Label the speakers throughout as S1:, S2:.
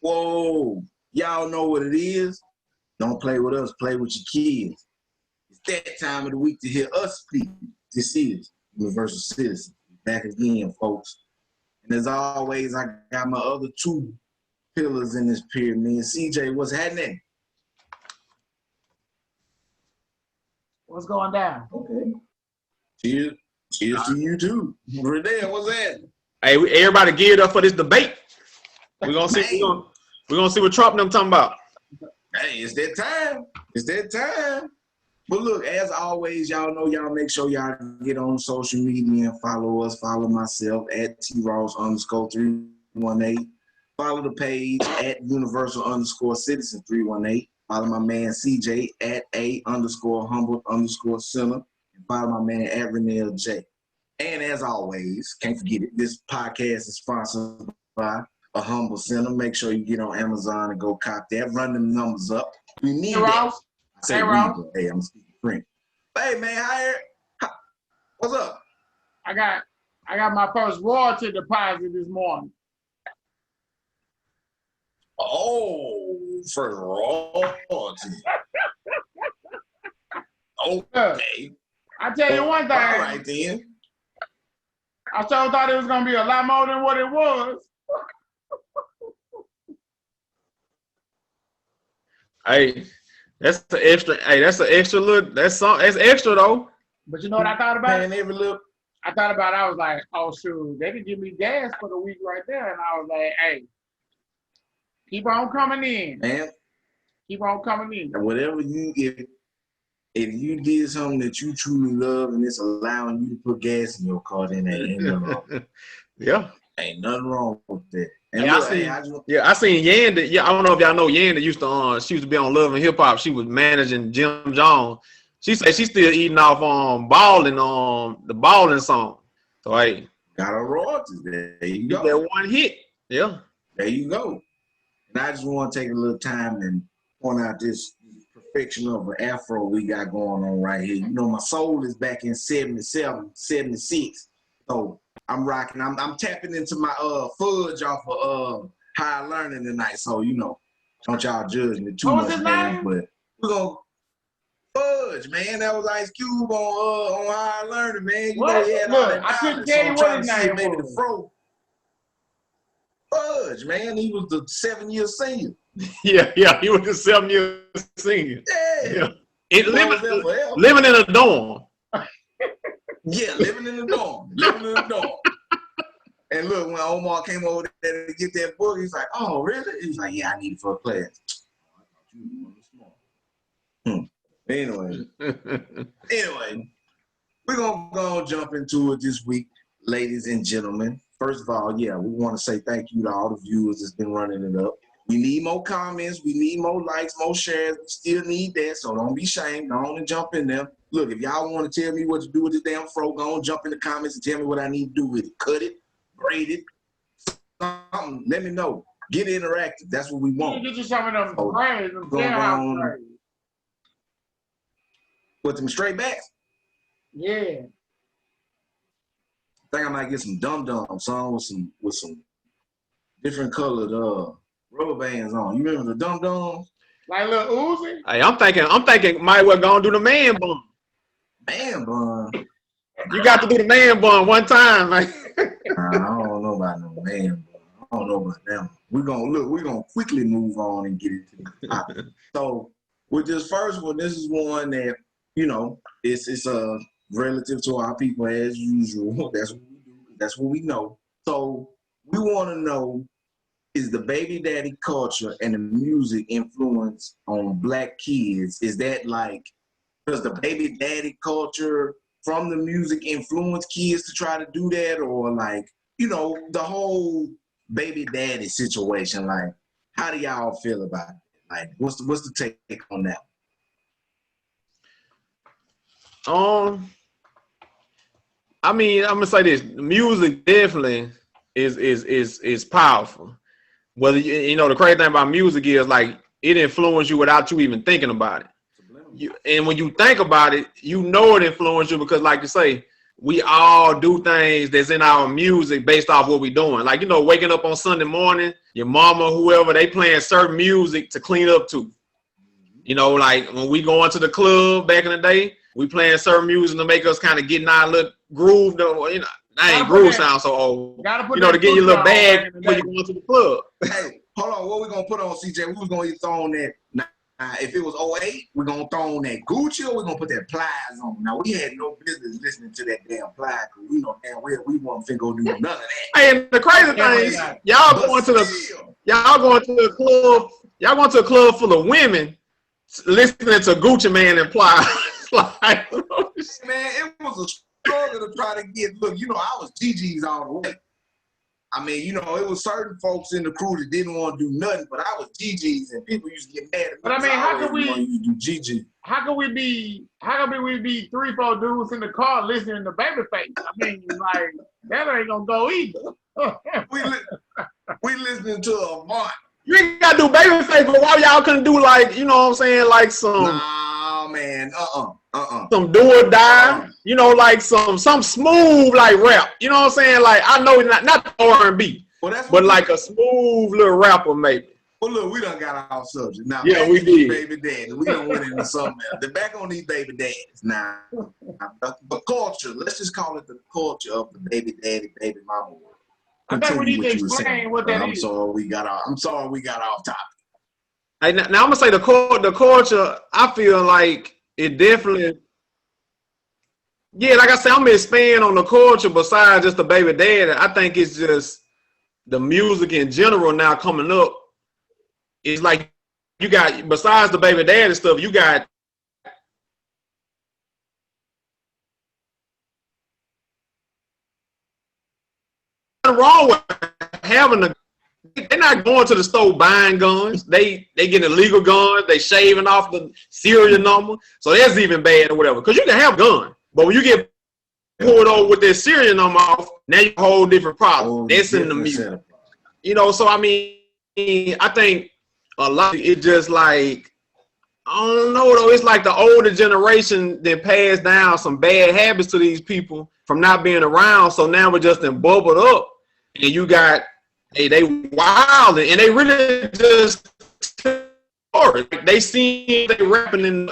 S1: Whoa, y'all know what it is. Don't play with us, play with your kids. It's that time of the week to hear us speak. This is Universal Citizen. Back again, folks. And as always, I got my other two pillars in this pyramid. CJ, what's happening?
S2: What's going down?
S1: Okay. Cheers to you too. Renee, what's that?
S3: Hey, everybody geared up for this debate. We're gonna see. We're gonna see what Trump and them talking about.
S1: Hey, it's that time. It's that time. But look, as always, y'all know y'all make sure y'all get on social media and follow us. Follow myself at TRoss_318. Follow the page at Universal_Citizen318. Follow my man CJ at A_humble_center. And follow my man at Renell J. And as always, can't forget it, this podcast is sponsored by A Humble Center. Make sure you get on Amazon and go cop that. Run them numbers up. We need that. Hey, I'm speaking French. Hey, man, what's up?
S2: I got my first royalty deposit this morning.
S1: Oh, first royalty. Okay.
S2: I tell you one thing.
S1: All right, then.
S2: I sure thought it was going to be a lot more than what it was.
S3: Hey, that's the extra. Hey, that's an extra look. That's extra though.
S2: But you know what I thought about?
S1: Man, every look.
S2: I was like, oh shoot, they could give me gas for the week right there. And I was like, hey, keep on coming in. Man. Keep on coming in.
S1: And whatever if you did something that you truly love and it's allowing you to put gas in your car, then ain't nothing wrong.
S3: Yeah.
S1: Ain't nothing wrong with that.
S3: And I seen Yanda. Yeah, I don't know if y'all know Yanda she used to be on Love and Hip Hop. She was managing Jim Jones. She said she's still eating off on balling on the balling song. So hey,
S1: got a royalties. There you go.
S3: That one hit. Yeah.
S1: There you go. And I just want to take a little time and point out this perfection of an afro we got going on right here. You know, my soul is back in 77, 76. So I'm rocking. I'm tapping into my fudge off of High Learning tonight. So, you know, don't y'all judge me too much, man. But we're going to fudge, man. That was Ice Cube on High Learning, man. You know, he had all that
S2: I couldn't tell you what his name
S1: maybe
S2: was.
S1: The fro. Fudge, man. He was the 7-year senior.
S3: Yeah, he was the 7-year senior.
S1: Yeah.
S3: Living in a dorm.
S1: Yeah, living in the dorm. And look, when Omar came over there to get that book, he's like, oh, really? He's like, yeah, I need it for a class. Anyway, we're going to go jump into it this week, ladies and gentlemen. First of all, yeah, we want to say thank you to all the viewers that's been running it up. We need more comments. We need more likes, more shares. We still need that, so don't be ashamed. Go on and jump in there. Look, if y'all want to tell me what to do with this damn fro, go on, jump in the comments and tell me what I need to do with it. Cut it, braid it, something. Let me know. Get interactive. That's what we want.
S2: Get you some of them braids.
S1: With them straight backs?
S2: Yeah.
S1: I think I might get some dum-dum song with some different colored rubber bands on. You remember the dum-dums?
S2: Like little Uzi?
S3: Hey, I'm thinking might well go and do the man bun.
S1: Man bun?
S3: You got to do the man bun one time, man.
S1: I don't know about no man bun. I don't know about them. We're gonna quickly move on and get into the topic. So with this first one, this is one that, you know, it's relative to our people as usual. That's what we do. That's what we know. So we want to know, is the baby daddy culture and the music influence on black kids? Is that like, does the baby daddy culture from the music influence kids to try to do that? Or like, you know, the whole baby daddy situation, like, how do y'all feel about it? Like, what's the take on that?
S3: I mean, I'm gonna say this: music definitely is powerful. Whether you know, the crazy thing about music is like it influences you without you even thinking about it. And when you think about it, you know it influenced you because, like you say, we all do things that's in our music based off what we're doing. Like, you know, waking up on Sunday morning, your mama, whoever, they playing certain music to clean up to. You know, like when we go into the club back in the day, we playing certain music to make us kind of get in our little groove. Though, you know, that ain't groove sound so old. You know, to get your little bag before you go into the club.
S1: Hey, hold on. What we going to put on, CJ? We was going to throw on that. Now, if it was 08, we're going to throw on that Gucci or we're going to put that Plies on. Now, we had no business listening to that damn Plies because we know damn well we wasn't finna go do none of that.
S3: Hey, and the crazy thing is, y'all going to a club, y'all going to a club full of women listening to Gucci Mane and Plies. Like,
S1: man, it was a struggle to try to get, look, you know, I was GG's all the way. I mean, you know, it was certain folks in the crew that didn't want to do nothing, but I was GG's and people used to get mad at me.
S2: But I mean, how can we
S1: do GG?
S2: How can we be 3-4 dudes in the car listening to Babyface? I mean, like, that ain't gonna go either.
S1: we listening to a Mark.
S3: You ain't gotta do Babyface, but why y'all couldn't do, like, you know what I'm saying, like some
S1: man,
S3: some do or die, you know, like some smooth like rap, you know what I'm saying? Like, I know not R&B, but like a smooth little rapper maybe.
S1: Well, look, we done got our subject now.
S3: Yeah, we did.
S1: Baby daddy, we done went into something else. They're back on these baby daddies now. The culture, let's just call it the culture of the baby daddy, baby mama world.
S2: I think we need to explain what that is.
S1: I'm sorry we got off topic.
S3: Hey, now I'm gonna say the culture. I feel like it definitely. Yeah, like I said, I'm gonna expand on the culture besides just the baby daddy. I think it's just the music in general now coming up. It's like you got, besides the baby daddy stuff, you got nothing wrong with having a. They're not going to the store buying guns. They getting illegal guns. They shaving off the serial number. So that's even bad or whatever. Because you can have guns, but when you get pulled over with that serial number off, now you have a whole different problem. That's in the music. You know, so I mean, I think a lot, it just like, I don't know though, it's like the older generation that passed down some bad habits to these people from not being around. So now we're just in bubbled up, and you got, hey, they wild, and they really just they see they rapping in,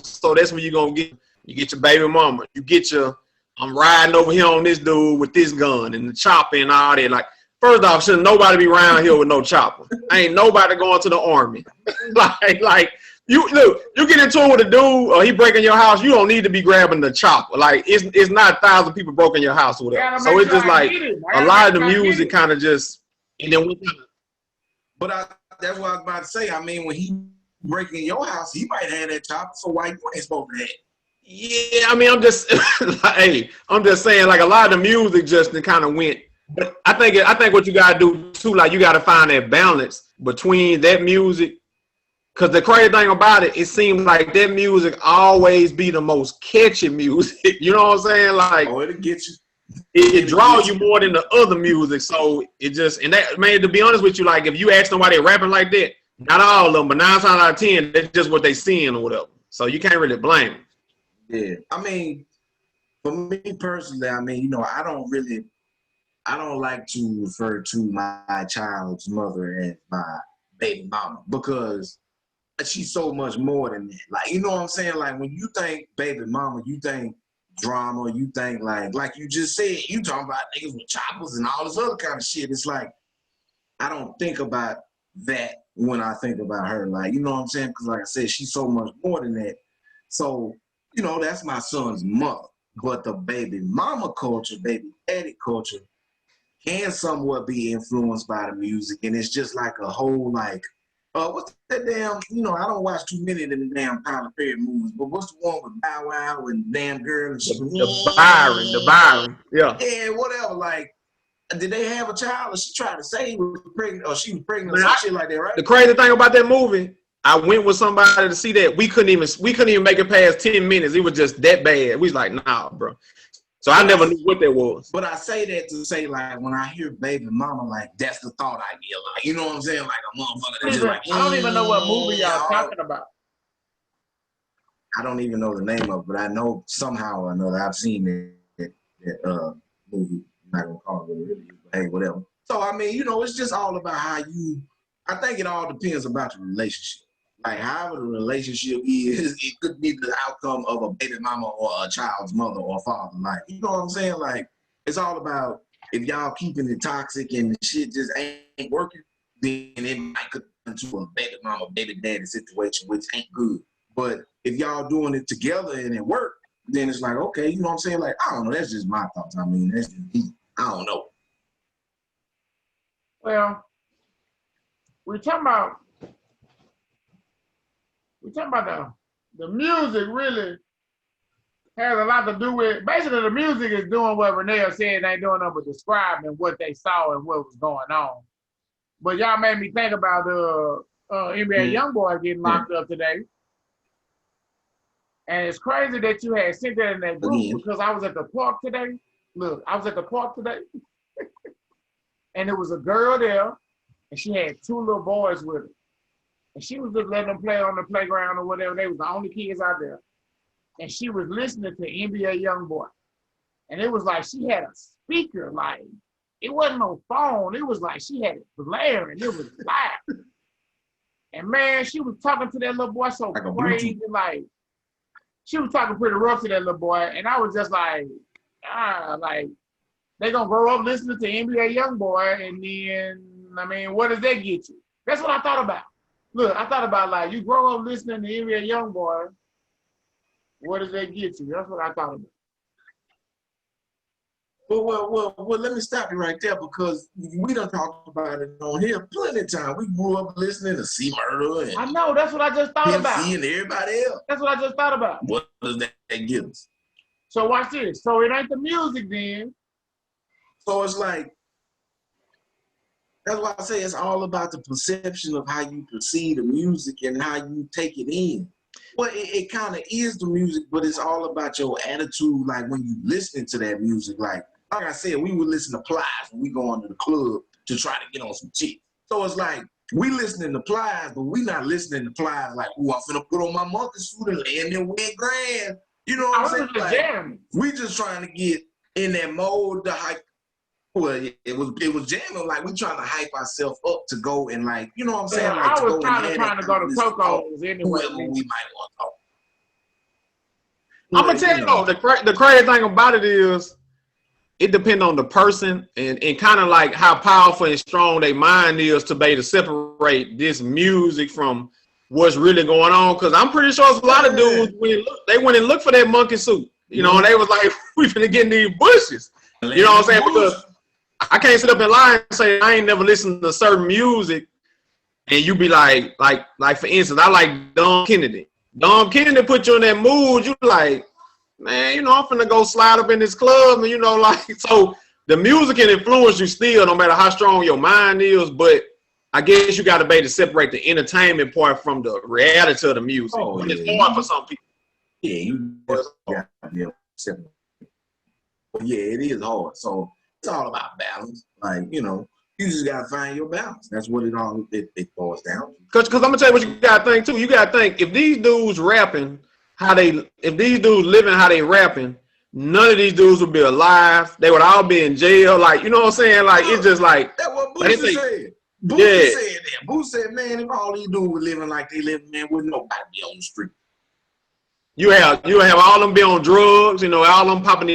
S3: so that's when you're gonna get, you get your baby mama, you get your, I'm riding over here on this dude with this gun and the chopper and all that. Like, first off, shouldn't nobody be around here with no chopper. Ain't nobody going to the army. like you look, you get into it with a dude or he breaking your house, you don't need to be grabbing the chopper. Like, it's not 1,000 people broke in your house or whatever. So it's just like a lot of the music kind of just, and then we kind of.
S1: But that's what I was about to say. I mean, when he breaking your house, he might have that chopper. So why you ain't supposed to have it?
S3: Yeah, I mean, I'm just like, hey, I'm just saying, like, a lot of the music just kind of went. But I think what you gotta do too, like, you gotta find that balance between that music. Cause the crazy thing about it, it seems like that music always be the most catchy music. You know what I'm saying? Like,
S1: oh, it'll get you.
S3: It draws you more than the other music. So it just, and that, man, to be honest with you, like, if you ask them why they rapping like that, not all of them, but 9 times out of 10, that's just what they seeing or whatever. So you can't really blame them.
S1: Yeah, I mean, for me personally, I mean, you know, I don't like to refer to my child's mother as my baby mama because she's so much more than that. Like, you know what I'm saying? Like, when you think baby mama, you think drama, you think like you just said, you talking about niggas with choppers and all this other kind of shit. It's like, I don't think about that when I think about her. Like, you know what I'm saying? Because like I said, she's so much more than that. So, you know, that's my son's mother. But the baby mama culture, baby daddy culture, can somewhat be influenced by the music. And it's just like a whole, like, what's that damn, you know, I don't watch too many of the damn Tyler Perry movies, but what's the one with Bow Wow and damn girl? And
S3: the Byron. Yeah.
S1: Yeah, whatever. Like, did they have a child or she tried to say he was pregnant or she was pregnant or
S3: Man,
S1: some shit like that, right?
S3: The crazy thing about that movie, I went with somebody to see that. We couldn't even make it past 10 minutes. It was just that bad. We was like, nah, bro. So I never knew what that was.
S1: But I say that to say, like, when I hear baby mama, like, that's the thought I get. Like, you know what I'm saying? Like a motherfucker that's just like,
S2: I don't even know what movie y'all talking about.
S1: I don't even know the name of it, but I know somehow or another I've seen it. that movie. I'm not gonna call it what it really is, but hey, whatever. So I mean, you know, it's just all about how you. I think it all depends about the relationship. Like however the relationship is, it could be the outcome of a baby mama or a child's mother or father. Like, you know what I'm saying? Like, it's all about if y'all keeping it toxic and the shit just ain't working, then it might come into a baby mama, baby daddy situation, which ain't good. But if y'all doing it together and it work, then it's like, okay, you know what I'm saying? Like, I don't know, that's just my thoughts. I mean, that's just me. I don't know.
S2: Well, we're talking about the music really has a lot to do with, basically the music is doing what Renee said, they ain't doing nothing but describing what they saw and what was going on. But y'all made me think about the NBA YoungBoy getting locked up today. And it's crazy that you had sent that in that group because I was at the park today. Look, I was at the park today. And there was a girl there, and she had 2 little boys with her. And she was just letting them play on the playground or whatever. They was the only kids out there. And she was listening to NBA YoungBoy. And it was like she had a speaker, like, it wasn't no phone. It was like she had it blaring. It was loud. And man, she was talking to that little boy so like crazy, like, she was talking pretty rough to that little boy. And I was just like, like, they gonna grow up listening to NBA YoungBoy, and then, I mean, what does that get you? That's what I thought about. Look, I thought about, like, you grow up listening to NBA YoungBoy, what does that get you? That's what I thought about.
S1: Well, let me stop you right there because we done talked about it on here plenty of time. We grew up listening to C Murder and
S2: I know, that's what I just thought about.
S1: and everybody else.
S2: That's what I just thought about.
S1: What does that give us?
S2: So watch this. So it ain't the music then.
S1: So it's like, that's why I say it's all about the perception of how you perceive the music and how you take it in. Well, it kind of is the music, but it's all about your attitude, like when you listen to that music. Like I said, we would listen to Plies when we go into the club to try to get on some chicks. So it's like, we listening to Plies, but we not listening to Plies like, ooh, I'm finna put on my monkey suit and lay in there wet grass. You know what I'm saying? Like, we just trying to get in that mode to hype. Well, it was jamming. Like, we trying to hype ourselves up to go and, like, you know what I'm saying? Like,
S2: I was trying to go to Coco's anyway.
S1: Whoever we might want to talk.
S3: I'm gonna tell you though, the crazy thing about it is, it depends on the person and kind of like how powerful and strong their mind is to be able to separate this music from what's really going on. Because I'm pretty sure a lot of dudes, they went and looked for that monkey suit. You know, and they was like, we finna get in these bushes. You know what I'm saying? Because I can't sit up and lie and say I ain't never listened to certain music, and you be like for instance, I like Don Kennedy. Don Kennedy put you in that mood. You like, man, you know, I'm finna go slide up in this club, and you know, like, so the music can influence you still, no matter how strong your mind is. But I guess you got to be able to separate the entertainment part from the reality of the music.
S1: Oh, yeah.
S3: It's hard for some people.
S1: Yeah, you got to separate. Yeah, it is hard. So it's all about balance. Like, you know, you just gotta find your balance. That's what it boils down to. Cause
S3: I'm gonna tell you what you gotta think too. You gotta think if these dudes rapping if these dudes living how they rapping, none of these dudes would be alive. They would all be in jail. Like, you know what I'm saying? Like, it's just like
S1: that's what Boosie said. Boosie said that. Boosie said, man, if all these dudes were living like they live, man, wouldn't nobody be on the street. You have all them be on drugs, you know, all them popping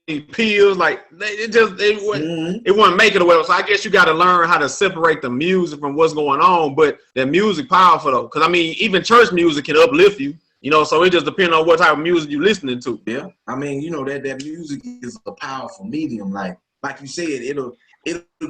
S1: these pills, like it wouldn't make it well. So I guess you got to learn how to separate the music from what's going on. But the music powerful though, because I mean, even church music can uplift you, you know. So it just depends on what type of music you listening to. Yeah, I mean, you know that music is a powerful medium. Like you said, it'll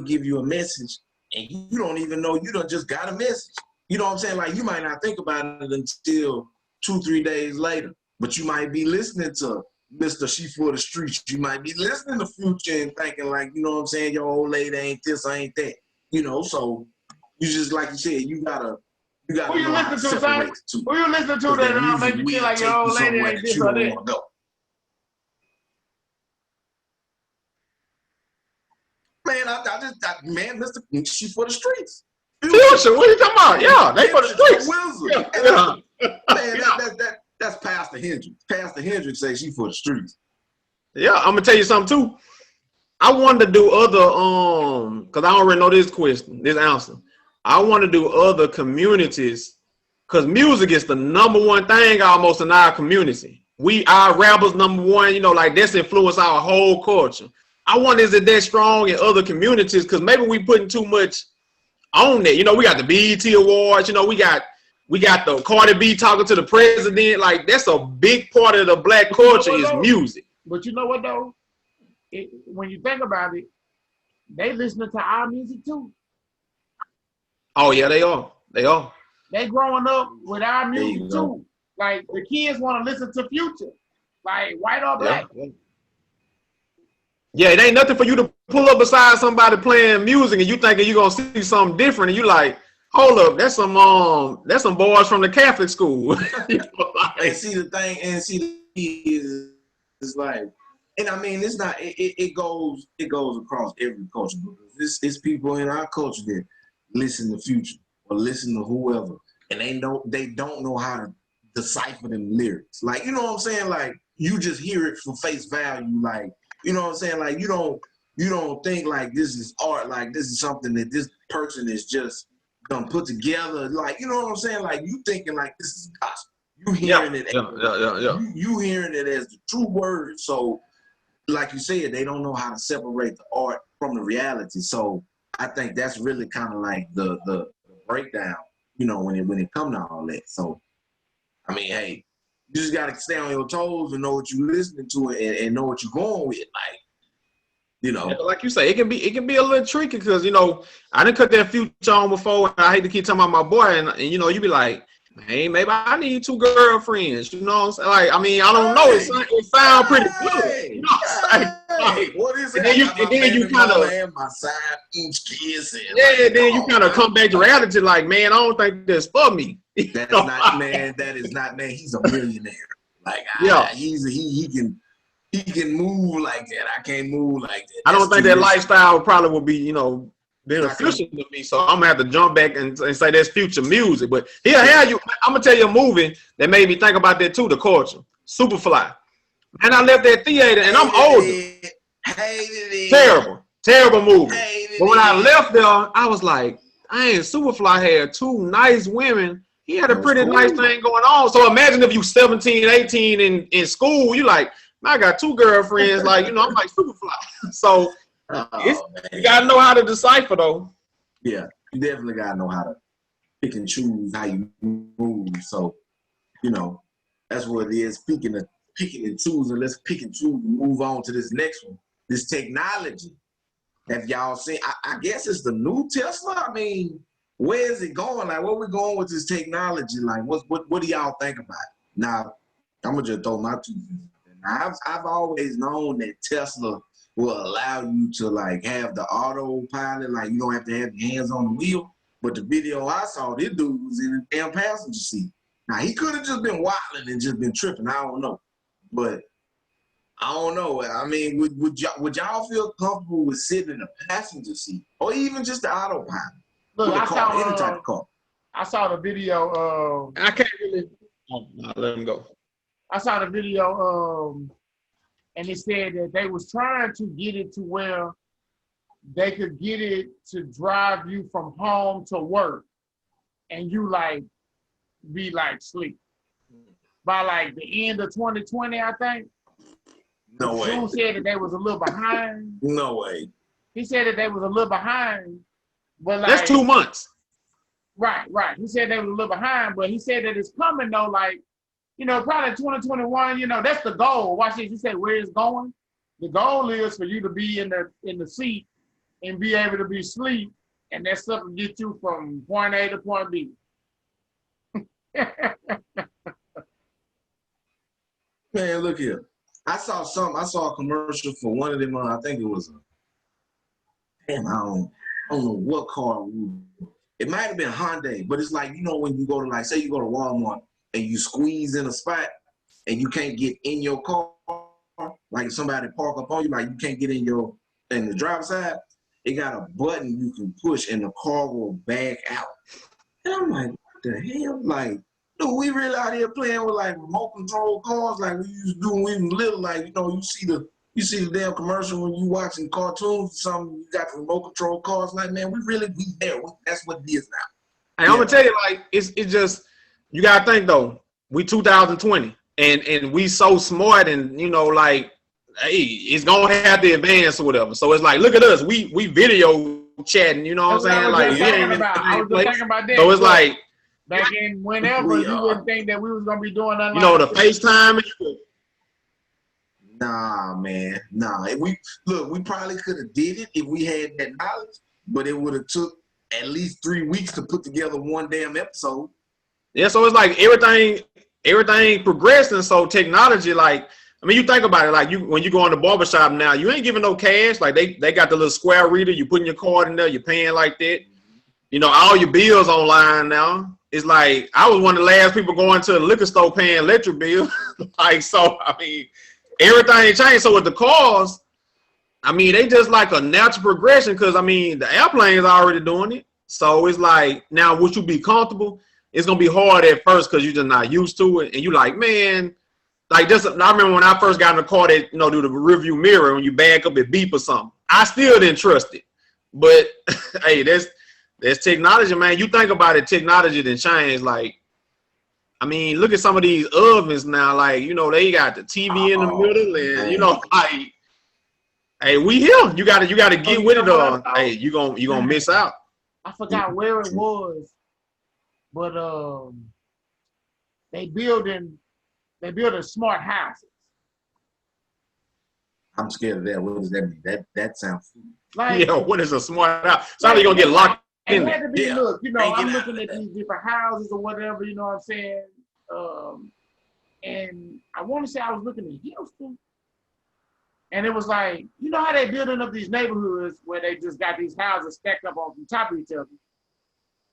S1: give you a message, and you don't even know you done just got a message. You know what I'm saying? Like you might not think about it until 2-3 days later, but you might be listening to Mr. She for the Streets. You might be listening to Future and thinking like, you know what I'm saying, your old lady ain't this, ain't that. You know, so you just, like you said, you gotta know how to separate the two.
S2: Who you listening to that make you feel like your old lady ain't this or that?
S1: Man, man, Mr. She for the Streets.
S3: Future, what are you talking about? Yeah, they for the streets.
S1: Man, that's Pastor Hendricks. Pastor Hendricks says she for the streets.
S3: Yeah, I'm gonna tell you something too. I wanted to do other because I already know this answer. I want to do other communities because music is the number one thing almost in our community. Our rappers number one, like that's influenced our whole culture. I wonder is it that strong in other communities because maybe we putting too much on that. We got the BET Awards. We got the Cardi B talking to the president. Like that's a big part of the black culture is music.
S2: But you know what though? When you think about it, they listening to our music too.
S3: Oh yeah, they are.
S2: They growing up with our music too. Like the kids want to listen to Future, like white or black.
S3: Yeah, it ain't nothing for you to pull up beside somebody playing music and you thinking you're gonna see something different, and you like, hold up, that's some boys from the Catholic school.
S1: And see the thing, and see is like, and I mean, it's not. It goes across every culture. It's people in our culture that listen to Future or listen to whoever, and they don't know how to decipher them lyrics. Like, you know what I'm saying? Like, you just hear it for face value. Like, you know what I'm saying? Like, you don't think like this is art. Like, this is something that this person is just gonna put together. Like, you know what I'm saying? Like, you thinking like this is gospel. You hearing it. You hearing it as the true word. So, like you said, they don't know how to separate the art from the reality. So I think that's really kind of like the breakdown, when it comes to all that. So, I mean, hey, you just gotta stay on your toes and know what you're listening to and know what you're going with. Like,
S3: Yeah, like you say, it can be a little tricky because I didn't cut that Future on before. And I hate to keep talking about my boy, and you be like, hey, maybe I need 2 girlfriends. You know what I'm saying? Like, I mean, I don't know. It sounds pretty good. You know what I'm saying? Like,
S1: what is it?
S3: And then you kind of
S1: my side each kiss.
S3: Then you kind of come back to reality. Like, man, I don't think that's for me.
S1: That's not, man. That is not, man. He's a millionaire. Like, he can move like that. I can't move like that.
S3: I don't think that lifestyle probably would be, beneficial to me. So I'm gonna have to jump back and say that's Future music. But I'm gonna tell you a movie that made me think about that too, the culture. Superfly. And I left that theater and I'm older.
S1: Hated it.
S3: Terrible movie. But when I
S1: it.
S3: left there, I was like, dang, Superfly had 2 nice women. He had a pretty nice thing going on. So imagine if you 17, 18 in school, you like, I got 2 girlfriends, like, I'm like Superfly. So you gotta know how to decipher though.
S1: Yeah, you definitely gotta know how to pick and choose how you move. So, that's what it is. Picking and choosing. Let's pick and choose and move on to this next one. This technology. Have y'all seen? I guess it's the new Tesla. I mean, where is it going? Like, where we going with this technology? Like, what do y'all think about it? Now, I'm gonna just throw my 2 cents. Now, I've always known that Tesla will allow you to like have the autopilot, like you don't have to have your hands on the wheel. But the video I saw, this dude was in the damn passenger seat. Now, he could have just been wilding and just been tripping. I don't know. But I don't know. I mean, would y'all feel comfortable with sitting in a passenger seat or even just the autopilot?
S2: Look,
S1: any type of car.
S2: I saw the video.
S3: I can't really. I'll let him go.
S2: I saw the video, and it said that they was trying to get it to where they could get it to drive you from home to work, and you like be like sleep by like the end of 2020, I think.
S1: No way.
S2: June said that they was a little behind.
S1: No way.
S2: He said that they was a little behind, but like
S3: that's 2 months.
S2: Right. He said they was a little behind, but he said that it's coming though, like. Probably 2021, that's the goal. Watch this. He said where it's going. The goal is for you to be in the seat and be able to be asleep, and that's something to get you from point A to point B.
S1: Man, look here. I saw a commercial for one of them. I think it was I don't know what car. It might have been Hyundai, but it's like, when you go to like, say you go to Walmart and you squeeze in a spot and you can't get in your car, like if somebody park up on you, like you can't get in the driver's side, it got a button you can push and the car will back out. And I'm like, what the hell? Like, dude, we really out here playing with like remote control cars like we used to do when we were little. Like, you see the You see the damn commercial when you watching cartoons or something, you got remote control cars, like, man, we there. That's what it is now.
S3: And I'm gonna tell you, like, it's just, you gotta think though, we 2020 and we so smart, and you know, like, hey, it's gonna have to advance or whatever. So it's like, look at us, we video chatting, you know what I'm saying? Like,
S2: I was just thinking about that.
S3: So it's like,
S2: back in whenever, you wouldn't think that we was gonna be doing nothing.
S3: You know, the FaceTime.
S1: Nah, man. Nah. We probably could have did it if we had that knowledge, but it would have took at least 3 weeks to put together one damn episode.
S3: Yeah, so it's like everything progressing. So technology, like, I mean, you think about it, like, when you go in the barbershop now, you ain't giving no cash. Like, they got the little square reader, you putting your card in there, you're paying like that. You know, all your bills online now. It's like, I was one of the last people going to the liquor store paying electric bill. Like, so, I mean, everything changed. So with the cars, I mean, they just like a natural progression, because, I mean, the airplane's already doing it. So it's like, now would you be comfortable? It's going to be hard at first because you're just not used to it. And you like, man, like this. I remember when I first got in the car, that, you know, do the review mirror, when you back up, it beep or something. I still didn't trust it. But, hey, there's technology, man. You think about it, technology done changed. Like, I mean, look at some of these ovens now. Like, you know, they got the TV in the middle, and, you know, like, hey, we here. You gotta get with it, or hey, you gonna miss out.
S2: I forgot where it was, but they building smart houses.
S1: I'm scared of that. What does that mean? That sounds
S2: like,
S3: yeah. What is a smart house? So how you gonna get locked in
S2: there? Had to be,
S1: yeah.
S2: Look, you know, I'm looking at these different houses or whatever. You know what I'm saying? And I want to say I was looking at Houston. And it was like, you know how they building up these neighborhoods where they just got these houses stacked up on top of each other?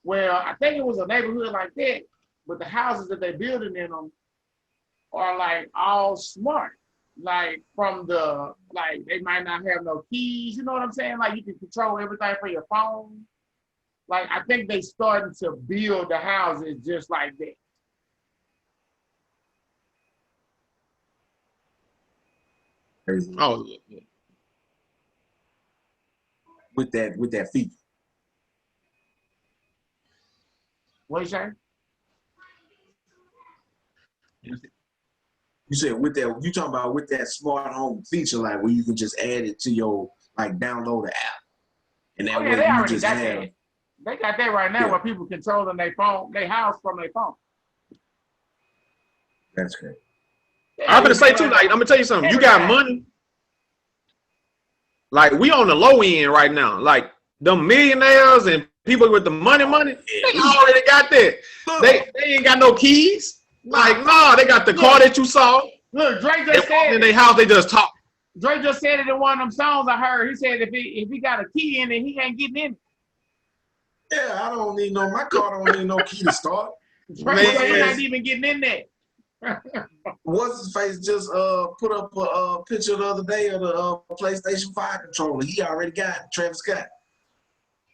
S2: Well, I think it was a neighborhood like that, but the houses that they're building in them are like all smart. Like they might not have no keys, you know what I'm saying? Like you can control everything from your phone. Like I think they starting to build the houses just like that.
S3: Oh, yeah.
S1: With that feature.
S2: What you say?
S1: You said with that, you talking about with that smart home feature, like where you can just add it to your, like, download the app, and that way
S2: they
S1: you
S2: already
S1: just
S2: got
S1: have.
S2: that. They got that right now, where people controlling their phone, their house from their phone.
S1: That's great.
S3: I'm gonna say too, like, I'm gonna tell you something. You got money. Like, we on the low end right now. Like, them millionaires and people with the money, they already got that. They ain't got no keys. Like, no, they got the car that you saw.
S2: Look, Drake just said
S3: in their house, they just talk.
S2: Drake just said it in one of them songs I heard. He said if he got a key in it, he ain't getting in it.
S1: Yeah, I don't need my car don't need no key to start.
S2: Drake said he's not even getting in there.
S1: What's his face just put up a picture the other day of the PlayStation 5 controller. He already got it, Travis Scott.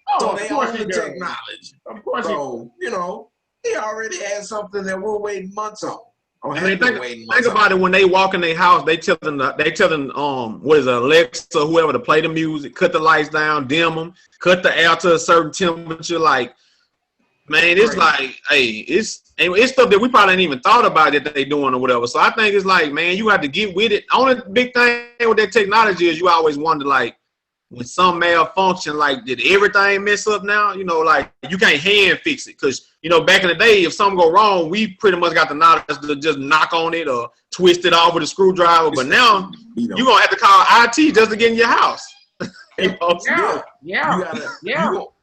S2: Oh,
S1: so they own the technology.
S2: Of course.
S1: So, you know, he already had something that we're waiting months on.
S3: I mean, think about it. When they walk in their house, they tell them what is it, Alexa, whoever, to play the music, cut the lights down, dim them, cut the air to a certain temperature. Like, man, it's like, hey, it's stuff that we probably ain't even thought about that they doing or whatever. So I think it's like, man, you have to get with it. Only big thing with that technology is you always wonder, like, when some malfunction, like, did everything mess up now? You know, like, you can't hand fix it. Because, you know, back in the day, if something go wrong, we pretty much got the knowledge to just knock on it or twist it off with a screwdriver. But now, you're going to have to call IT just to get in your house. You know?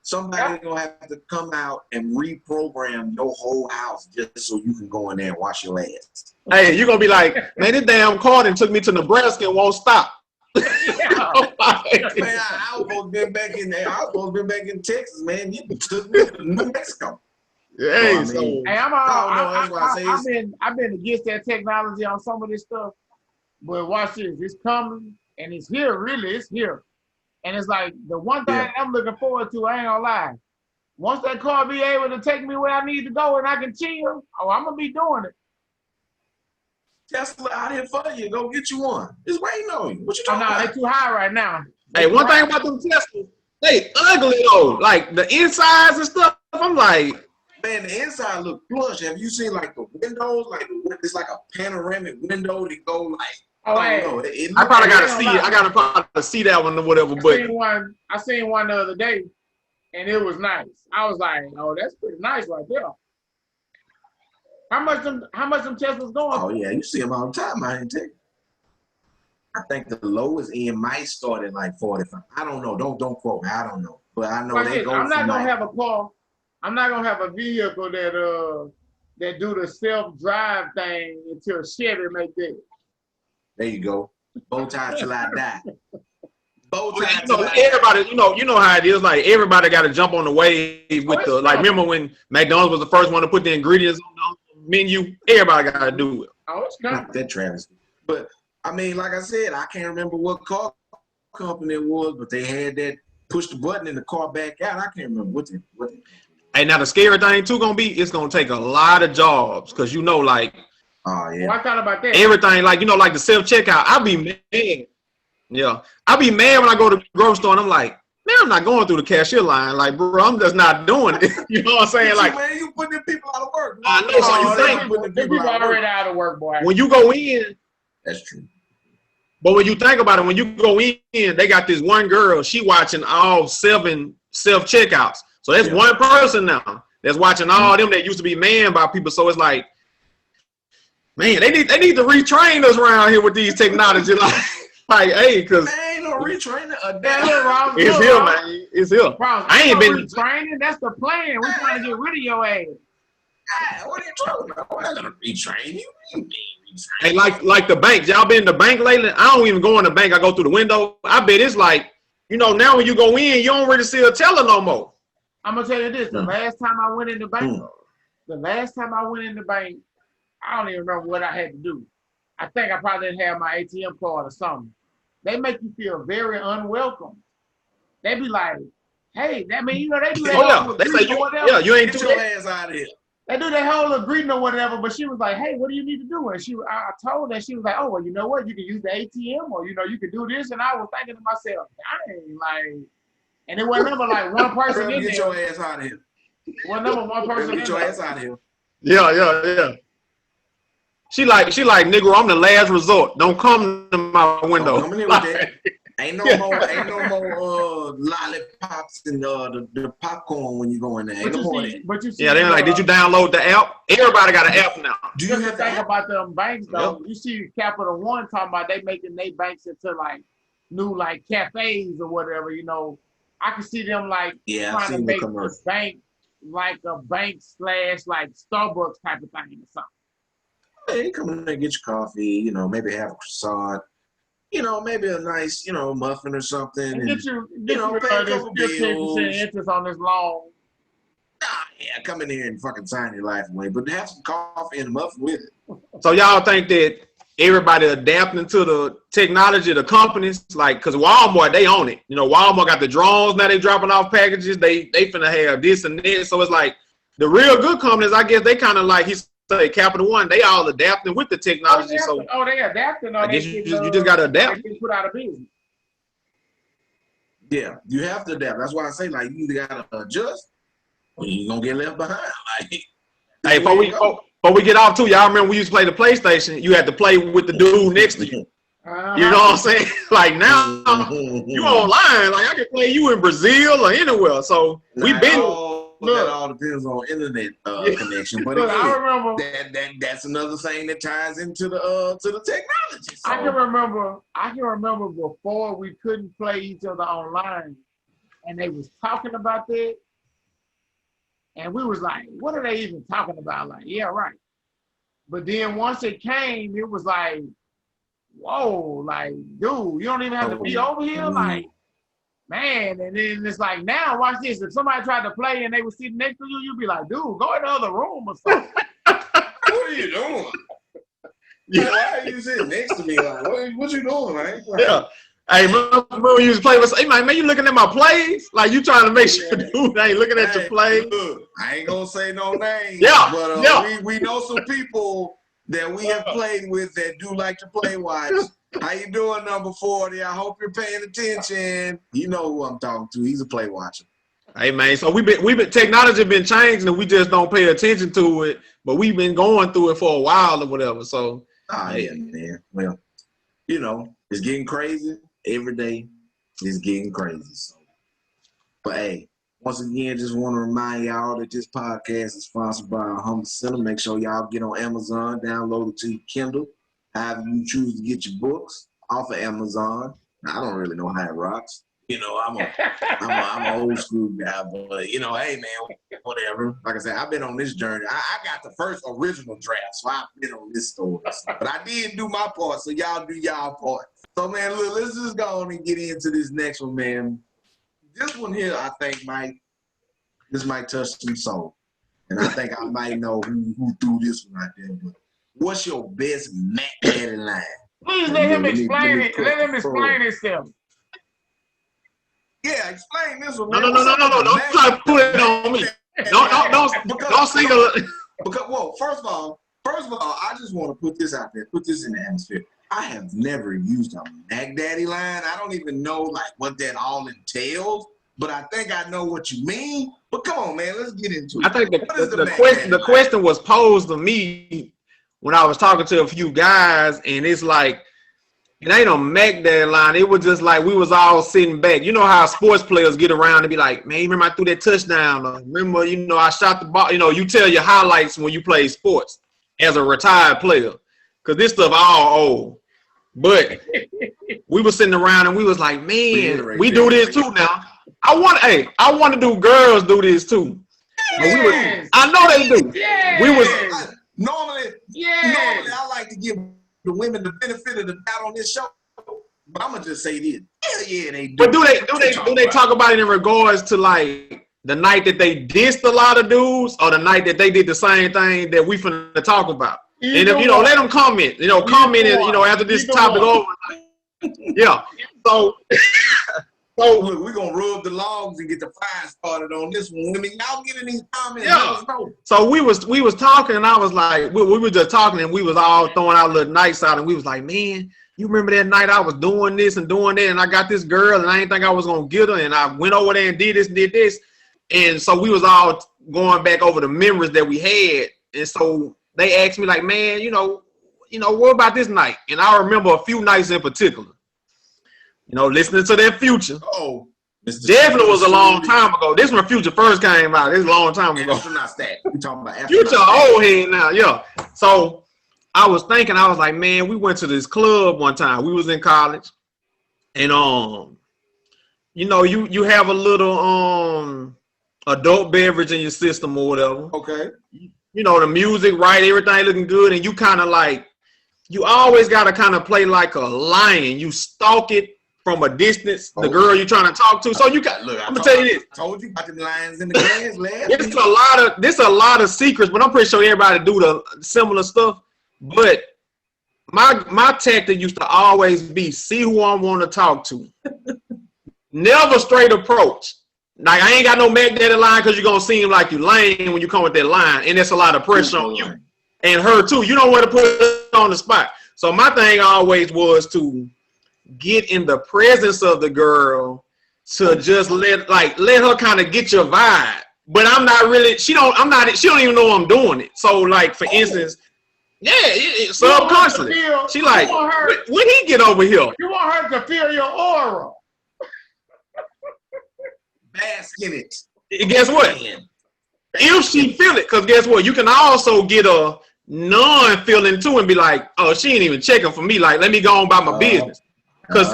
S1: Somebody's going to have to come out and reprogram your whole house just so you can go in there and wash your ass.
S3: Hey, you're going to be like, man, this damn car done took me to Nebraska and won't stop.
S1: Man, I was supposed to be back in there. I was supposed to be back in Texas, man. You took me to New Mexico.
S3: Hey,
S2: I've been against that technology on some of this stuff, but watch this. It's coming and it's here. Really, it's here. And it's like the one thing I'm looking forward to. I ain't gonna lie. Once that car be able to take me where I need to go and I can chill, I'm gonna be doing it.
S1: Tesla out here for you. Go get you one. It's waiting on you. What you talking
S2: about?
S1: about?
S2: They're too high right now.
S3: Hey, one thing about them Teslas, they ugly though. Like the insides and stuff. I'm like,
S1: man, the inside look plush. Have you seen like the windows? Like it's like a panoramic window that go like.
S2: I
S3: probably gotta see it. I gotta probably see that one or whatever.
S2: I seen one the other day, and it was nice. I was like, oh, that's pretty nice right there. How much them Teslas going?
S1: Oh yeah, you see them all the time. I ain't take. I think the lowest end might start at like 45. I don't know. Don't quote me. I don't know, but I know they go.
S2: I'm not gonna have a car. I'm not gonna have a vehicle that do the self-drive thing until Chevy make that.
S1: There you go. Bow tie till I die. Bow tie
S3: everybody, you know how it is. Like everybody got to jump on the wave with the like. Remember when McDonald's was the first one to put the ingredients on the menu? Everybody got to do it.
S2: Oh, it's not
S1: that travesty. But I mean, like I said, I can't remember what car company it was, but they had that push the button and the car back out. I can't remember what they.
S3: Hey, now the scary thing too gonna be it's gonna take a lot of jobs because like.
S1: Oh yeah.
S2: Well, I thought about that.
S3: Everything like like the self checkout. I be mad. Yeah, I be mad when I go to the grocery store and I'm like, man, I'm not going through the cashier line. Like, bro, I'm just not doing it. You know what I'm saying? Like,
S1: man, you putting people out of work.
S3: I know. So you
S2: think people already out of work, boy.
S3: When you go in,
S1: that's true.
S3: But when you think about it, when you go in, they got this one girl. She watching all 7 self checkouts. So that's one person now that's watching all them that used to be manned by people. So it's like, man, they need to retrain us around here with these technology. Like, hey, because
S1: ain't no retraining.
S3: It's here, man. It's here. I ain't been
S2: retraining. That's the plan. We're trying to get rid of your ass.
S1: What are you talking about? I'm not gonna retrain you.
S3: Hey, like the banks. Y'all been in the bank lately? I don't even go in the bank. I go through the window. I bet it's like, now when you go in, you don't really see a teller no more.
S2: I'm gonna tell you this: the last time I went in the bank, I don't even remember what I had to do. I think I probably didn't have my ATM card or something. They make you feel very unwelcome. They be like, hey, they do that.
S3: They say you ain't
S1: get your ass out of here.
S2: They do that whole greeting or whatever, but she was like, hey, what do you need to do? And I told her, she was like, oh, well, you know what? You can use the ATM or, you can do this. And I was thinking to myself, dang, like, and it wasn't number like one person in there.
S1: Get your ass out of here.
S2: One number, one person in there.
S1: Get your ass out of here.
S3: Yeah. She like, nigga, I'm the last resort. Don't come to my window.
S1: Don't come in here with that. Ain't no more lollipops and the popcorn when you go in there. Ain't no more of that.
S2: But you see,
S3: they're like, did you download the app? Everybody got an app now.
S2: Do you have to think about them banks though? Yep. You see Capital One talking about they making their banks into like new like cafes or whatever. I can see them like trying to make a bank like a bank / like Starbucks type of thing or something.
S1: Hey, come in there, get your coffee, maybe have a croissant, maybe a nice, muffin or something. And
S2: get you pay a couple bills. Interest on this loan.
S1: Come in here and fucking sign your life away, but have some coffee and a muffin with it.
S3: So y'all think that everybody adapting to the technology, the companies, like, because Walmart, they own it. Walmart got the drones, now they dropping off packages. They finna have this and this. So it's like the real good companies, I guess they kind of like, Capital One, they all adapting with the technology.
S2: They adapting.
S3: I guess you just got to adapt.
S2: They put out of business.
S1: Yeah, you have to adapt. That's why I say, like, you either got to adjust or you're going to get left behind. Like,
S3: hey, before we get off, too, y'all remember we used to play the PlayStation. You had to play with the dude next to you. You know what I'm saying? Like, now, you online. Like, I can play you in Brazil or anywhere. So, we've been...
S1: That all depends on internet connection, but
S2: look, I remember
S1: that's another thing that ties into the technology. So.
S2: I can remember before we couldn't play each other online, and they was talking about that, and we was like, "What are they even talking about?" Like, yeah, right. But then once it came, it was like, "Whoa!" Like, dude, you don't even have to be over here, like. Man, and then it's like, now, watch this. If somebody tried to play and they were sitting next to you, you'd be like, dude, go in the other room or something.
S1: What are you doing? Why are you sitting next to me? Like, what you doing, man? Like,
S3: yeah. Hey, remember you used to play with, hey, man, you looking at my plays? Like, you trying to make sure dude ain't looking at your plays?
S1: Look, I ain't going to say no names.
S3: Yeah,
S1: but we know some people that we have played with that do like to play watch. How you doing, number 40? I hope you're paying attention. You know who I'm talking to. He's a play watcher.
S3: Hey man, so we've been technology been changing and we just don't pay attention to it, but we've been going through it for a while or whatever. So
S1: yeah, man. Well, you know, it's getting crazy every day. It's getting crazy. So, but hey, once again, just want to remind y'all that this podcast is sponsored by Humble Center. Make sure y'all get on Amazon, download it to your Kindle. However you choose to get your books off of Amazon. Now, I don't really know how it rocks. You know, I'm an old school guy, but you know, hey man, whatever. Like I said, I've been on this journey. I got the first original draft, so I've been on this story. But I did do my part, so y'all do y'all part. So man, look, let's just go on and get into this next one, man. This one here, I think might touch some soul, and I think I might know who threw this one out there. But what's your best Mac Daddy line?
S2: Please let him explain it. Let him explain himself.
S1: Yeah, explain this one.
S3: No. Don't try to put it on me. Don't sing a.
S1: Because, well, first of all, I just want to put this out there. Put this in the atmosphere. I have never used a Mac Daddy line. I don't even know like what that all entails. But I think I know what you mean. But come on, man, let's get into it.
S3: I think the question was posed to me when I was talking to a few guys, and it's like, it ain't a Mac Daddy line. It was just like we was all sitting back. You know how sports players get around and be like, man, remember I threw that touchdown? Or remember, you know, I shot the ball. You know, you tell your highlights when you play sports as a retired player. Because this stuff all old. But we were sitting around and we was like, man, we do this too now. I want to do girls do this too.
S2: Yes.
S3: I know they do.
S2: Yes.
S1: Normally I like to give the women the benefit of the doubt on this show, but I'm gonna just say this. Hell yeah, they do.
S3: But do they talk about it in regards to like the night that they dissed a lot of dudes, or the night that they did the same thing that we finna talk about? And if you know, let them comment. You know, comment and you know after this topic over. Yeah. So.
S1: So look, we're gonna rub the logs and get the fire started on this one. I mean, y'all get in these comments.
S3: Yeah. So we was talking, and I was like, we were just talking, and we was all throwing out little nights out, and we was like, man, you remember that night I was doing this and doing that, and I got this girl, and I didn't think I was gonna get her, and I went over there and did this, and so we was all going back over the memories that we had, and so they asked me like, man, you know, what about this night? And I remember a few nights in particular. You know, listening to that Future.
S1: Oh,
S3: definitely was a long time ago. This when Future first came out. This is a long time ago.
S1: We talking about
S3: Future old head now, yeah. So I was thinking, I was like, man, we went to this club one time. We was in college, and you know, you have a little adult beverage in your system or whatever.
S1: Okay.
S3: You know, the music, right? Everything looking good, and you kind of like, you always gotta kind of play like a lion. You stalk it from a distance, the girl you're trying to talk to. So you got, look, I'm gonna tell you this.
S1: I told you about the lions in the grass, lad.
S3: There's a lot of secrets, but I'm pretty sure everybody do the similar stuff. But my tactic used to always be see who I want to talk to. Never straight approach. Like I ain't got no Mac Daddy line because you're gonna seem like you lame when you come with that line, and that's a lot of pressure on you and her too. You don't want to put it on the spot. So my thing always was to get in the presence of the girl to just let her kind of get your vibe. But I'm not really, she don't even know I'm doing it. So like for instance, subconsciously, she like, when he get over here?
S2: You want her to feel your aura.
S1: Bask in it.
S3: And guess what? If she feel it, because guess what? You can also get a non-feeling too and be like, oh, she ain't even checking for me. Like, let me go on about my business. Because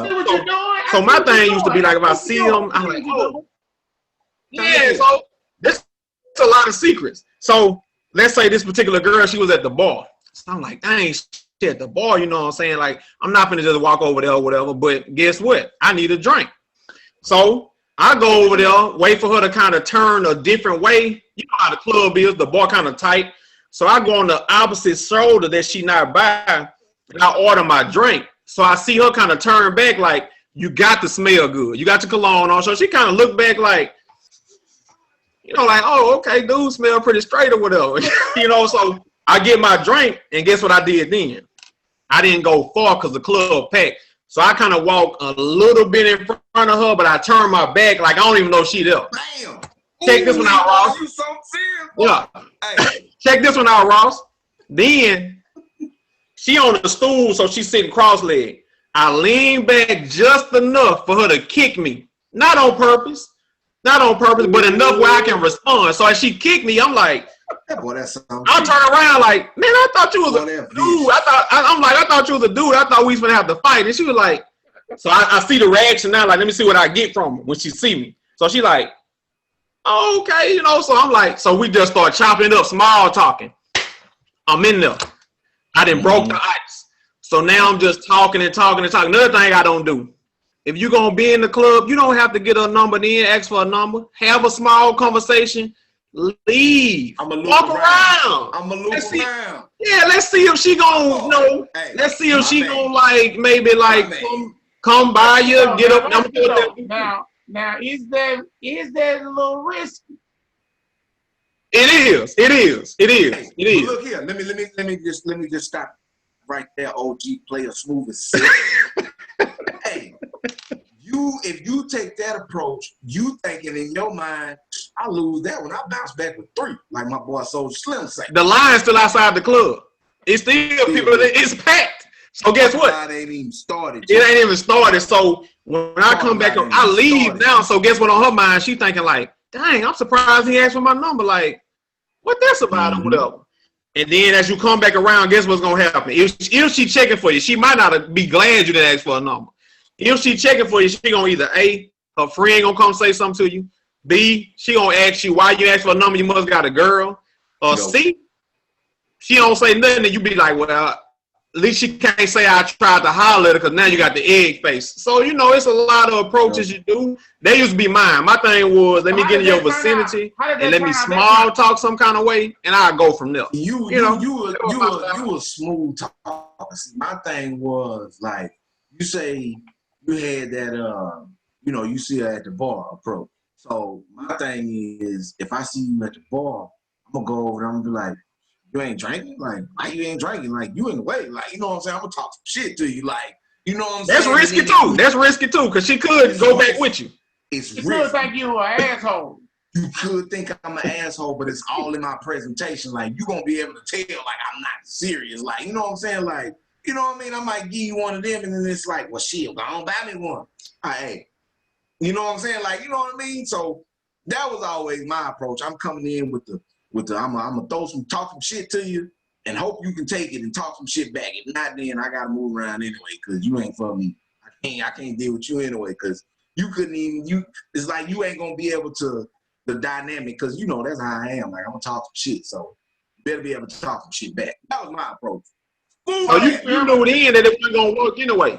S3: so my thing used to be like, if I see him, I'm like, oh. Yeah, so there's a lot of secrets. So let's say this particular girl, she was at the bar. So I'm like, I ain't shit at the bar, you know what I'm saying? Like, I'm not gonna just walk over there or whatever, but guess what? I need a drink. So I go over there, wait for her to kind of turn a different way. You know how the club is, the bar kind of tight. So I go on the opposite shoulder that she not by, and I order my drink. So I see her kind of turn back like, you got to smell good. You got your cologne on. So she kind of looked back like, you know, like, oh, okay, dude smell pretty straight or whatever. You know, so I get my drink, and guess what I did then? I didn't go far because the club packed. So I kind of walked a little bit in front of her, but I turned my back like I don't even know she there.
S1: Damn.
S3: Check this one out, Ross.
S1: You so serious,
S3: yeah.
S1: Hey.
S3: Check this one out, Ross. Then she on the stool, so she's sitting cross-legged. I lean back just enough for her to kick me. Not on purpose, but enough where I can respond. So as she kicked me, I'm like,
S1: boy, that's
S3: I turn around like, man, I thought you was a dude. I thought you was a dude. I thought we was gonna have to fight. And she was like, so I see the reaction now. Like, let me see what I get from her when she see me. So she like, oh, okay, you know. So I'm like, so we just start chopping it up, small talking. I'm in there. I done broke the ice. So now I'm just talking and talking and talking. Another thing I don't do. If you're gonna be in the club, you don't have to get a number, then ask for a number. Have a small conversation. Leave. Walk around.
S1: I'm gonna look around.
S3: Yeah, let's see if she gonna, you know. Hey, let's see if she gonna like maybe like come by you, get up.
S2: Now is that a little risky?
S3: It is.
S1: Hey, look here. Let me just stop right there. OG player smooth as silk. Hey. If you take that approach, you thinking in your mind, I lose that one. I bounce back with 3, like my boy Soldier Slim say.
S3: The line's still outside the club. It's still people. It's packed. So guess what?
S1: It ain't even started.
S3: It ain't even started. So when I come back, I leave now. So guess what? On her mind, she thinking like, dang, I'm surprised he asked for my number. Like, what that's about or whatever. And then as you come back around, guess what's gonna happen? If she checking for you, she might not be glad you didn't ask for a number. If she checking for you, she gonna either A, her friend gonna come say something to you. B, she gonna ask you why you asked for a number, you must got a girl. Or C, she don't say nothing and you be like, well, at least she can't say I tried to holler at her because now you got the egg face. So, you know, it's a lot of approaches you do. They used to be mine. My thing was, let me get in your vicinity and let me small talk some kind of way and I'll go from there.
S1: You a smooth talker. My thing was like, you say, you had that, you see her at the bar approach. So my thing is, if I see you at the bar, I'm gonna go over there and be like, you ain't drinking? Like, why you ain't drinking? Like, you in the way. Like, you know what I'm saying? I'm gonna talk some shit to you. Like, you know what I'm saying?
S3: That's risky too, because she could go back with you.
S1: It's risky.
S2: You could think you an asshole.
S1: You could think I'm an asshole, but it's all in my presentation. Like, you gonna be able to tell, like, I'm not serious. Like, you know what I'm saying? Like, you know what I mean? I might give you one of them, and then it's like, well, shit, go on, buy me one. Hey, you know what I'm saying? Like, you know what I mean? So that was always my approach. I'm coming in with the I'm gonna talk some shit to you, and hope you can take it and talk some shit back. If not, then I gotta move around anyway, cause you ain't for me. I can't deal with you anyway, cause you couldn't even It's like you ain't gonna be able to the dynamic, cause you know that's how I am. Like I'm gonna talk some shit, so you better be able to talk some shit back. That was my approach.
S3: So you knew then that it wasn't gonna work anyway.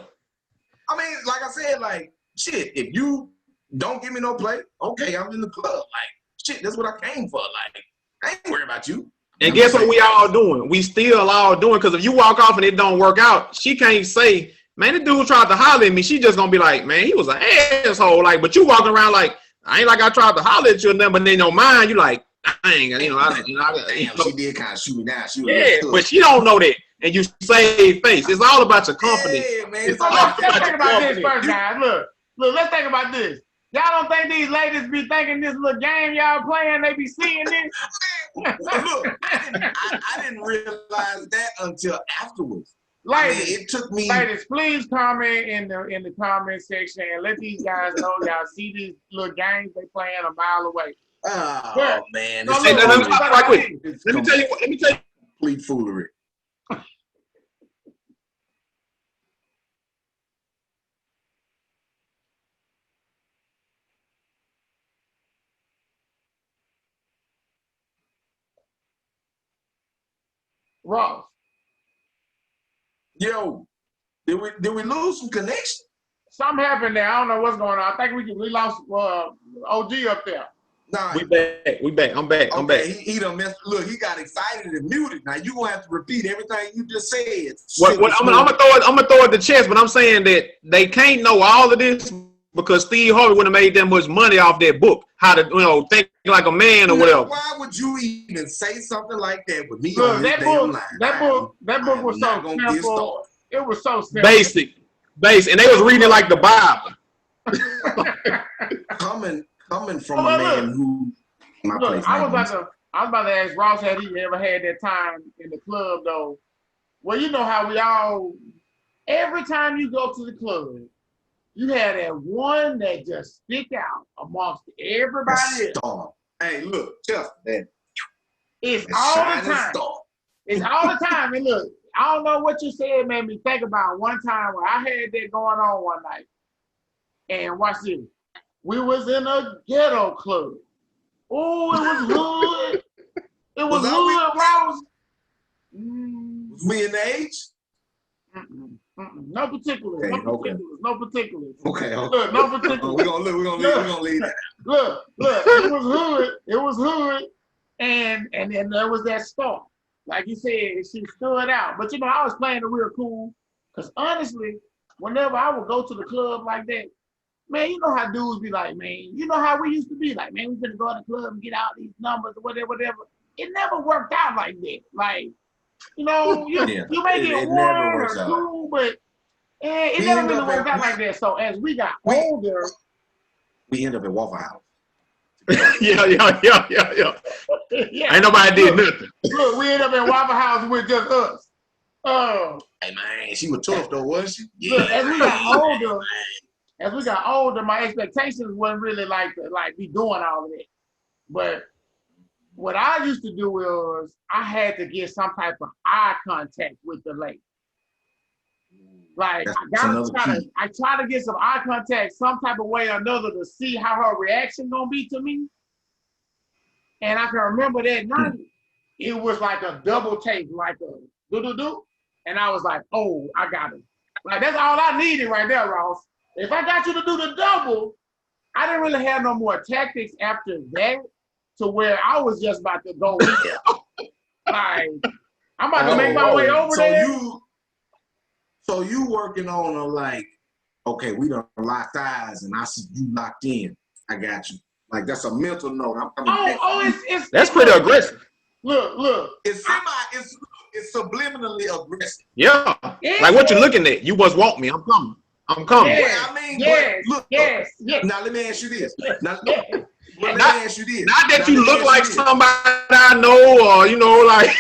S1: I mean, like I said, like shit. If you don't give me no play, okay, I'm in the club. Like shit, that's what I came for. Like I ain't worried about you.
S3: And guess what we all doing? We still all doing, because if you walk off and it don't work out, she can't say, man, the dude tried to holler at me. She just gonna be like, man, he was an asshole. Like, but you walking around like, I ain't like I tried to holler at you and then, but in your mind, you like, dang,
S1: she did kind of shoot me down.
S3: But she don't know that. And you save face. It's all about your confidence.
S1: Yeah, man.
S2: Let's think about this first, guys. Look, let's think about this. Y'all don't think these ladies be thinking this little game y'all playing, they be seeing this?
S1: Look, I didn't realize that until afterwards.
S2: Ladies,
S1: I mean, it took me.
S2: Ladies, please comment in the comment section and let these guys know y'all see these little games they playing a mile away.
S1: Oh man!
S3: Let me tell you.
S1: Complete foolery.
S2: Ross.
S1: Yo, did we lose some connection?
S2: Something happened there. I don't know what's going on. I think we lost OG up there.
S1: Nah,
S3: we back. I'm back.
S1: He done messed. Look, he got excited and muted. Now you gonna have to repeat everything you just said.
S3: I'm gonna throw it to chest, but I'm saying that they can't know all of this because Steve Harvey wouldn't have made that much money off that book. How to, think like a man or whatever.
S1: Why would you even say something like that with me
S2: Look,
S1: on this damn line?
S2: That book was so simple. It was so simple.
S3: Basic. And they was reading like the Bible.
S1: coming from a man who.
S2: I was about to ask Ross, had he ever had that time in the club though? Well, you know how we all, every time you go to the club, you had that one that just stick out amongst everybody else.
S1: Hey, look, just that.
S2: It's all the time. It's all the time. And look, I don't know what you said made me think about one time when I had that going on one night. And watch this. We was in a ghetto club. Oh, it was hood. It was hood, Ross.
S1: Was we in age?
S2: No particulars. No particulars.
S1: Okay.
S2: Look, no particulars.
S1: We're gonna leave that.
S2: Look, it was hood. And then there was that star. Like you said, she stood out. But I was playing it real cool. Because honestly, whenever I would go to the club like that, man, you know how dudes be like, man, you know how we used to be like, man, we finna go to the club and get out these numbers or whatever. It never worked out like that. Like, you may get one or two, but it never really worked out like that. So as we got older,
S1: we end up at Waffle House.
S3: Yeah. Ain't nobody did nothing.
S2: Look, we end up in Waffle House with just us.
S1: Hey man, she was tough though, wasn't she?
S2: Yeah. Look, as we got older, my expectations wasn't really like be doing all of that. But what I used to do was I had to get some type of eye contact with the lady. Like I try to get some eye contact some type of way or another to see how her reaction gonna be to me. And I can remember that night, it was like a double take, like a do. And I was like, oh, I got it. Like that's all I needed right there, Ross. If I got you to do the double, I didn't really have no more tactics after that to where I was just about to go with it. Like, I'm about to make my way over there.
S1: So you working on like, okay, we done locked eyes and I see you locked in. I got you. Like that's a mental note. I'm coming
S2: it's
S3: that's pretty aggressive.
S2: Look.
S1: It's subliminally aggressive.
S3: Yeah. Like what you looking at? You must want me. I'm coming.
S1: Yeah, I mean, look. Now let me ask you this. Let me ask you this.
S3: Not that you look like somebody I know or like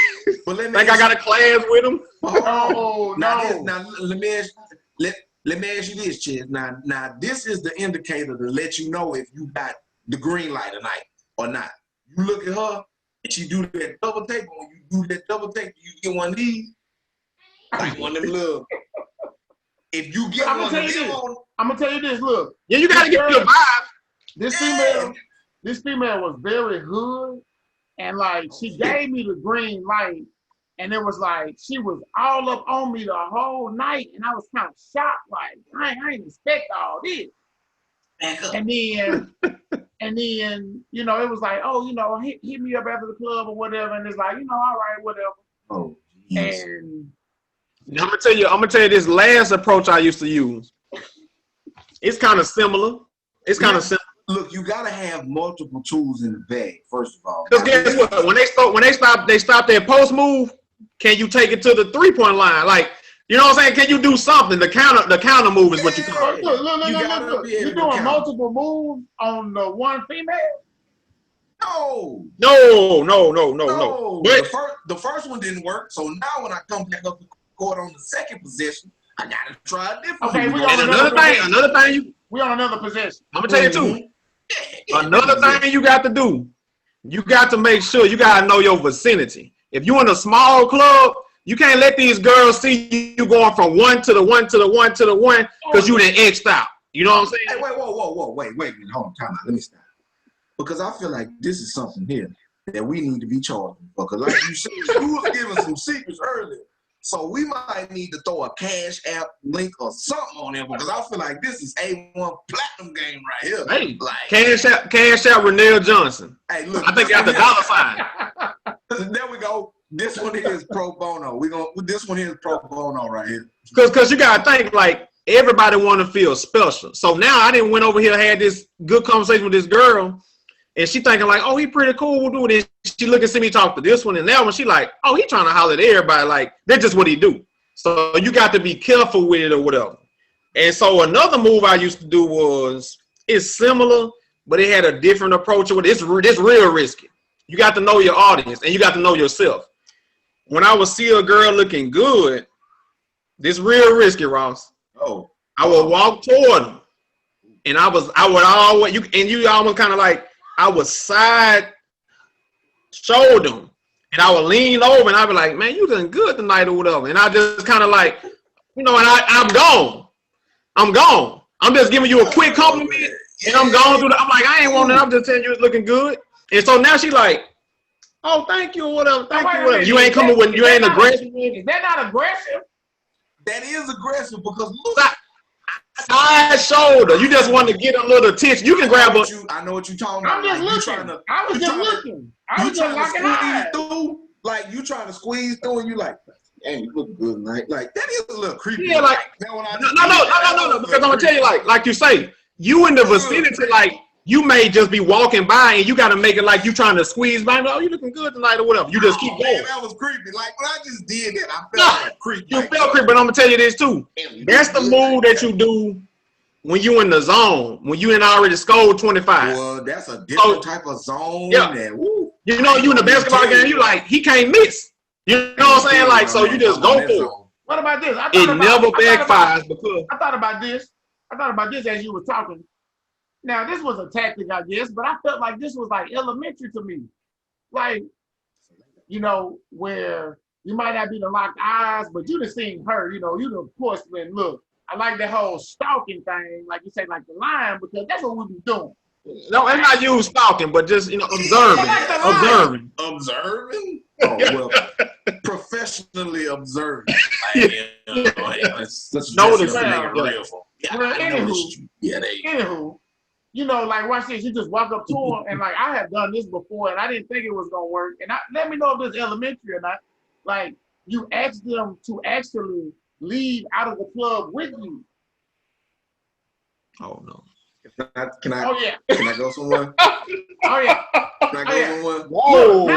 S3: think I got a class with them.
S2: Oh no.
S1: Now let me ask you this, Chad. Now this is the indicator to let you know if you got the green light tonight or not. You look at her and she do that double take. When you do that double take, you get one of these, like one of them little. If you get
S2: I'm gonna tell you this. Look.
S3: Yeah, you gotta get your vibe.
S2: This female was very hood, and like she gave me the green light, and it was like she was all up on me the whole night, and I was kind of shocked, like I ain't expect all this. And then it was like, oh, hit me up after the club or whatever, and it's like, all right, whatever.
S1: Oh, geez.
S2: And
S3: I'm gonna tell you this last approach I used to use. It's kind of similar.
S1: Look, you gotta have multiple tools in the bag, first of all.
S3: Because guess what? When they stop their post move, can you take it to the 3-point line? Like, you know what I'm saying? Can you do something? The counter move is what you call it.
S2: Look. You're doing multiple moves on the one female?
S1: No.
S3: But
S1: the first one didn't work, so now when I come back up the court on the second position, I gotta try a different.
S2: Okay,
S3: another thing.
S2: We on another position.
S3: I'm gonna tell you too. Another thing you got to do, you got to make sure you got to know your vicinity. If you're in a small club, you can't let these girls see you going from one to the one to the one to the one because you done X'd out. You know what I'm saying?
S1: Hey, wait, wait a minute. Hold on, time out. Let me stop. Because I feel like this is something here that we need to be charging for. Because like you said, you was giving some secrets earlier. So we might need to throw a Cash App link or something on there because I feel like this is A1 platinum game right here.
S3: Hey, like, Cash App Renell Johnson.
S1: Hey, look.
S3: I think got the dollar sign.
S1: There we go. This one here is pro bono. This one here is pro bono right here.
S3: Because you gotta think, like, everybody want to feel special. So now I didn't went over here, had this good conversation with this girl, and she thinking like, oh, he pretty cool, we'll do this. She look and see me talk to this one and that one. She like, oh, he trying to holler at everybody. Like, that's just what he do. So you got to be careful with it or whatever. And so another move I used to do was, it's similar, but it had a different approach to it. It's real risky. You got to know your audience and you got to know yourself. When I would see a girl looking good, this real risky, Ross.
S1: Oh,
S3: I would walk toward them, and I would always you almost kind of like I would side shoulder them, and I would lean over, and I'd be like, man, you doing good tonight or whatever, and I just kind of like, you know, and I'm gone. I'm just giving you a quick compliment, and I'm going through I'm like, I ain't wanting it. I'm just telling you it's looking good, and so now she like, oh, thank you or whatever, thank you whatever. You ain't coming with, you ain't aggressive.
S2: Is that not aggressive?
S1: That is aggressive because look,
S3: side shoulder. You just want to get a little attention. You can grab a.
S1: I know what you're talking about.
S2: I'm just looking. I was just looking. I was just looking at
S1: through. Like you trying to squeeze through, and you like, hey, you look good tonight. Like that is a little creepy.
S3: Yeah, like no. Because I'm gonna tell you, like you say, you in the vicinity, like. You may just be walking by and you got to make it like you trying to squeeze by. Oh, you looking good tonight or whatever. You just keep going.
S1: Man, that was creepy. Like when I just did that, I felt like creepy.
S3: You felt creepy, but I'm gonna tell you this too. That's the move that you do when you in the zone. When you in already scored 25.
S1: Well, that's a different type of zone.
S3: Yeah.
S1: Woo.
S3: You know, you in the basketball game. You like he can't miss. You know what I'm saying? Like so, you just go for it.
S2: What about this?
S3: It never backfires because
S2: I thought about this. As you were talking. Now, this was a tactic, I guess, but I felt like this was like elementary to me. Like, you know, where you might not be the locked eyes, but you done seen her, you know, you done, of course, been, look, I like the whole stalking thing, like you say, like the lion, because that's what we be doing.
S3: No, it's not you stalking, but just, you know, observing.
S1: Observing? Oh, well, professionally observing. Like, let's just make it real for
S2: Anywho, you know, like watch this. You just walk up to them, and like I have done this before, and I didn't think it was gonna work. And let me know if it's elementary or not. Like you ask them to actually leave out of the club with you.
S3: Oh no!
S1: Can I?
S2: Oh yeah.
S1: Can I go somewhere?
S2: Oh yeah.
S1: Can I go somewhere?
S2: Whoa!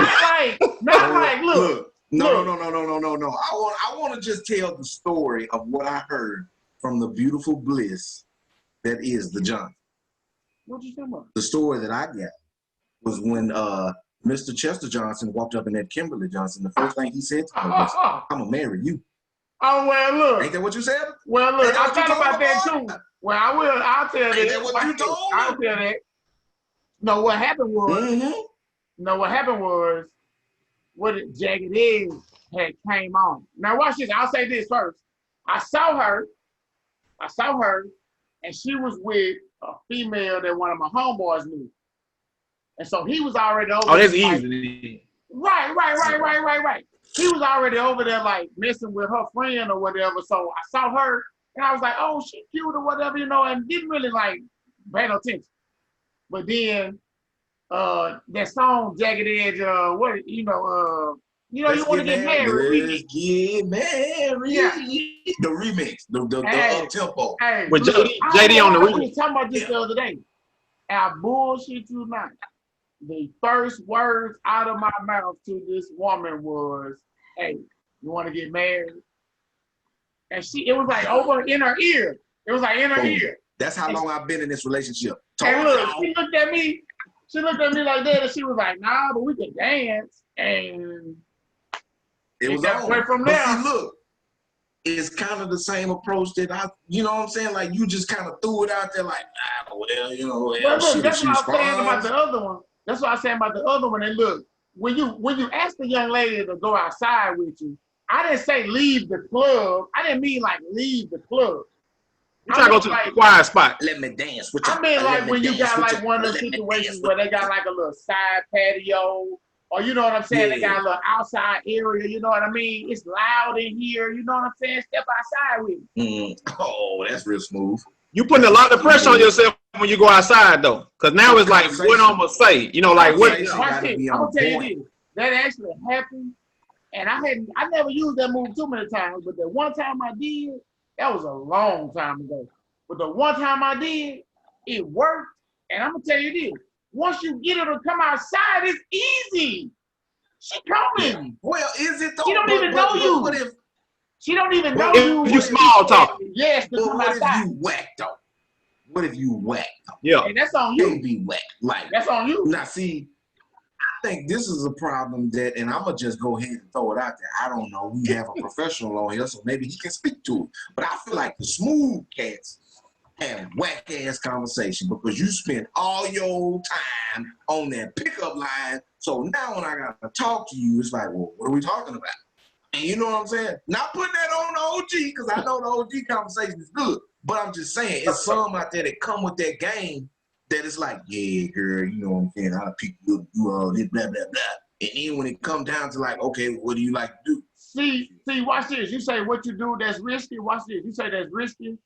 S2: Not like. Look.
S1: No. I want to just tell the story of what I heard from the beautiful bliss that is the Johnson.
S2: What you talking about?
S1: The story that I got was when Mr. Chester Johnson walked up in that Kimberly Johnson. The first thing he said to me was, "I'm gonna marry you."
S2: Oh well, look.
S1: Ain't that what you said?
S2: Well, look, I thought about that too. Well, I will. I'll tell that.
S1: Ain't that what you told me?
S2: I'll tell that. No, what happened was. No, what happened was, what Jagged Edge had came on. Now watch this. I'll say this first. I saw her, and she was with a female that one of my homeboys knew. And so he was already over there.
S3: Oh, that's
S2: like,
S3: easy.
S2: Right. He was already over there like messing with her friend or whatever. So I saw her and I was like, oh, she cute or whatever, you know, and didn't really like pay no attention. But then that song Jagged Edge, you want to get married.
S1: Let's get married.
S2: Yeah.
S1: The remix, the tempo.
S2: Hey,
S3: with JD on the remix.
S2: I was talking about this the other day. I bullshit you not. The first words out of my mouth to this woman was, hey, you want to get married? And it was like over in her ear. It was like in her ear.
S1: That's how long I've been in this relationship.
S2: And look, she looked at me like that, and she was like, nah, but we can dance. And
S1: it was
S2: on. Went from there.
S1: But see, look, it's kind of the same approach that you know what I'm saying? Like you just kind of threw it out there like, well, you know.
S2: Well, look, that's what I was saying about the other one. That's what I was saying about the other one. And look, when you ask the young lady to go outside with you, I didn't say leave the club. I didn't mean like leave the club.
S3: You try to go to the quiet spot.
S1: Let me dance with you.
S2: I mean like when you got like one of those situations where they got like a little side patio, or you know what I'm saying? Yeah. They got a little outside area, you know what I mean? It's loud in here, you know what I'm saying? Step outside with me.
S1: Oh, that's real smooth.
S3: You putting a lot of pressure on yourself when you go outside though. Cause now it's like what I'm gonna say. You know, like what
S2: I'm gonna tell you this. That actually happened. And I never used that move too many times, but the one time I did, That was a long time ago. But the one time I did, it worked. And I'm gonna tell you this: once you get her to come outside, it's easy. She coming.
S1: Yeah. Well, is it though?
S2: She don't even know you.
S1: What if?
S2: She don't even know you.
S3: If you small talk.
S2: Yes,
S1: but what if you whack though? What if you whack though?
S3: Yeah.
S2: And that's on you.
S1: Can't be whack. Like
S2: that's on you.
S1: Now see, I think this is a problem that, and I'm gonna just go ahead and throw it out there. I don't know. We have a professional on here, so maybe he can speak to it. But I feel like the smooth cats have whack ass conversation because you spend all your time on that pickup line. So now when I gotta talk to you, it's like, well, what are we talking about? And you know what I'm saying? Not putting that on the OG because I know the OG conversation is good. But I'm just saying, it's some out there that come with that game that it's like, yeah, girl, you know what I'm saying? I'll pick you up, do all this, blah, blah, blah. And then when it comes down to like, okay, what do you like to do?
S2: See, watch this. You say what you do that's risky. Watch this. You say that's risky.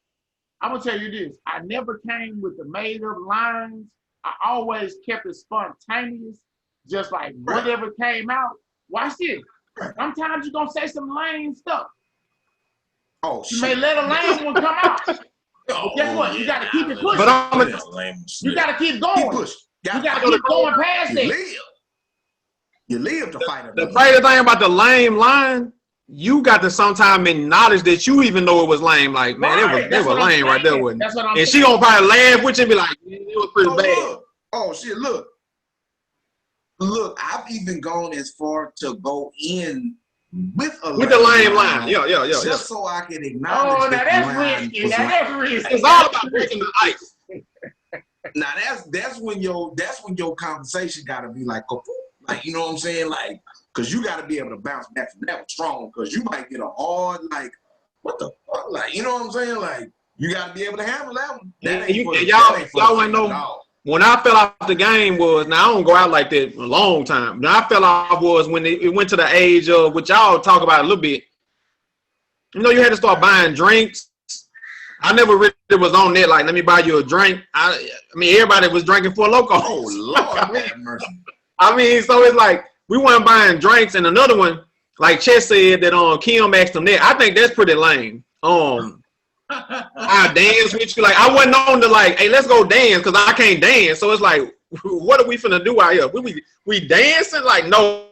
S2: I'm going to tell you this. I never came with the made-up lines. I always kept it spontaneous, just like whatever came out. Watch this. Sometimes you're going to say some lame stuff.
S1: Oh,
S2: you may let a lame one come out. But guess what? You got to keep it pushing. You got to keep going. You got to keep going past it.
S1: You live to fight it.
S3: The crazy thing about the lame line, you got to sometime acknowledge that you even know it was lame. Like, man, it was lame right there, wasn't it? And she gonna probably laugh with you and be like, it was pretty bad.
S1: Look. Oh shit, look, I've even gone as far to go in with the
S3: lame line. Yeah.
S1: Just so I can acknowledge.
S2: Oh, now that's risky. That's risky.
S3: It's all about breaking the ice.
S1: Now that's when your conversation gotta be like, like, you know what I'm saying? Like, cause you gotta be able to bounce back from that strong, cause you might get a hard, like, what the fuck? Like, you know what I'm saying? Like, you gotta be able to handle that one.
S3: Y'all wouldn't know. When I fell off the game was, now I don't go out like that a long time. When I fell off was when it went to the age of, which y'all talk about a little bit. You know, you had to start buying drinks. I never really was on that, like, let me buy you a drink. I mean, everybody was drinking for Loco.
S1: Oh, Lord have mercy.
S3: I mean, so it's like, we weren't buying drinks. And another one, like Chet said that Kim asked him that. I think that's pretty lame. I dance with you. Like, I wasn't on to like, hey, let's go dance because I can't dance. So it's like, what are we finna do out here? We dancing? Like, no.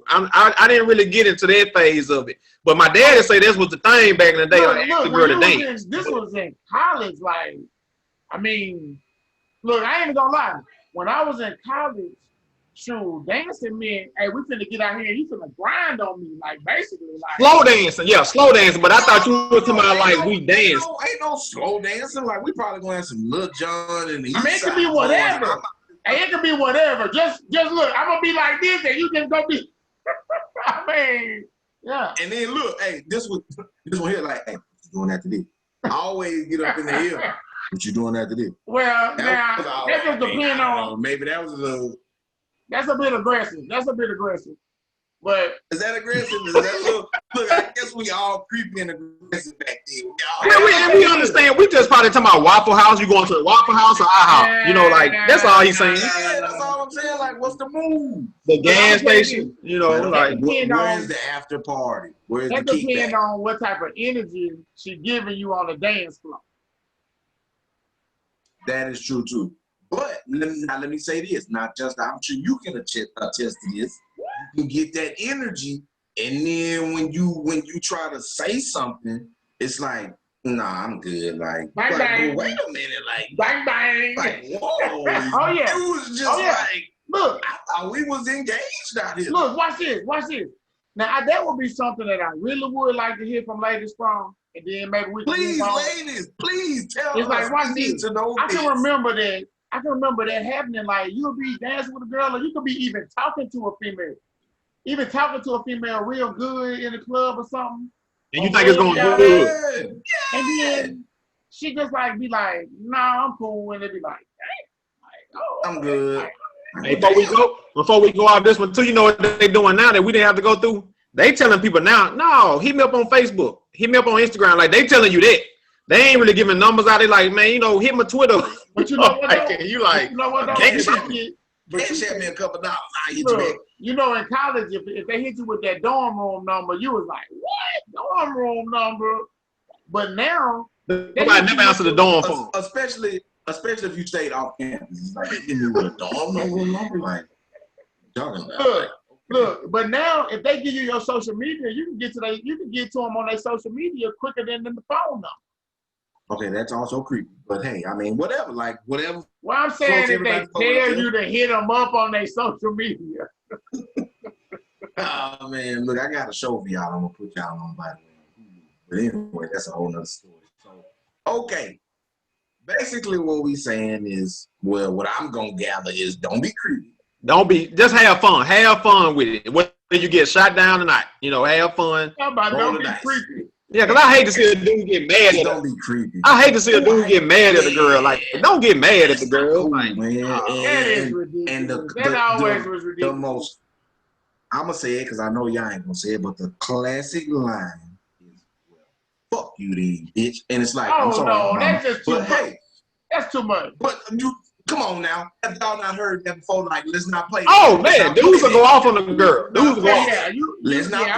S3: I didn't really get into that phase of it. But my dad would say this was the thing back in the day.
S2: This was in college. Like, I mean, look, I ain't gonna lie. When I was in college, shoot, dancing meant, hey, we finna get out here and you finna grind on me, like, basically, like
S3: slow dancing. But I thought you were talking about like we dance.
S1: Ain't no slow dancing. Like, we probably gonna have some Lil Jon and the.
S2: I mean, it could be whatever. Hey, it could be whatever. Just look, I'm gonna be like this, and you just gonna be. I mean, yeah.
S1: And then look, hey, this one here, like, hey, what you doing after this? I always get up in the ear. What you doing after this?
S2: Well, now that just depends on.
S1: Maybe that was a little.
S2: That's a bit aggressive. But
S1: is that aggressive? Is that look, I guess we all creepy and aggressive back
S3: We
S1: then.
S3: we understand. We just probably talking about Waffle House. You going to the Waffle House or IHOP? You know, like that's all he's saying.
S1: Yeah, that's all I'm saying. Like, what's the move?
S3: The gas station. You know, like
S1: where's the after party? Where's the kickback?
S2: That depends on what type of energy she's giving you on the dance floor.
S1: That is true too. But let me say this. Not just, I'm sure you can attest to this. You can get that energy, and then when you try to say something, it's like, nah, I'm good. Like,
S2: bang, bang.
S1: Wait a minute, like,
S2: bang bang.
S1: Like, whoa.
S2: Oh yeah.
S1: It was just like,
S2: look,
S1: I thought we was engaged out here.
S2: Look, watch this. Now that would be something that I really would like to hear from Ladies Strong, and then maybe we can
S1: please, ladies, please tell
S2: it's
S1: us.
S2: Like, watch this.
S1: I
S2: can remember that happening. Like, you'll be dancing with a girl, or you could be even talking to a female real good in the club or something.
S3: And you think it's going good.
S2: Yeah. And then she just like be like, nah, I'm cool. And they be like, dang. Like, oh,
S1: I'm good.
S3: Hey, before we go off this one too, you know what they doing now that we didn't have to go through? They telling people now, no, hit me up on Facebook. Hit me up on Instagram. Like, they telling you that. They ain't really giving numbers out. They like, man, you know, hit my Twitter.
S2: But you know what,
S3: like, you like,
S2: you know what, though?
S1: Cash me a couple dollars. I hit you back.
S2: You know, in college, if they hit you with that dorm room number, you was like, what? Dorm room number? But now,
S3: nobody never answered the dorm phone.
S1: Especially if you stayed off campus. It's like, give me a dorm number. Like, talking about.
S2: Look, but now if they give you your social media, you can get to them on their social media quicker than the phone number.
S1: Okay, that's also creepy. But hey, I mean, whatever. Well,
S2: I'm saying if they tell you to hit them up on their social media.
S1: Oh man, look, I got a show for y'all. I'm gonna put y'all on by the way. But anyway, that's a whole nother story. So, okay. Basically, what we saying is, well, what I'm gonna gather is, don't be creepy.
S3: Just have fun. Have fun with it. Whether you get shot down tonight, have fun.
S2: Don't be creepy.
S3: Yeah, because I hate to see a dude get mad at
S1: Don't be creepy.
S3: I hate to see a dude get mad at the girl. Like, don't get mad at the girl.
S1: Like, man.
S2: That is ridiculous. And that always was ridiculous.
S1: I'm going to say it because I know y'all ain't going to say it, but the classic line is, well, fuck you then, bitch. And it's like, I'm sorry.
S2: No, that's just too much. Hey, that's too much.
S1: But come on now. Have y'all not heard that before? Like, let's not play.
S3: Oh, man. Dudes will go off on the girl. Dudes will go off.
S1: Let's not play.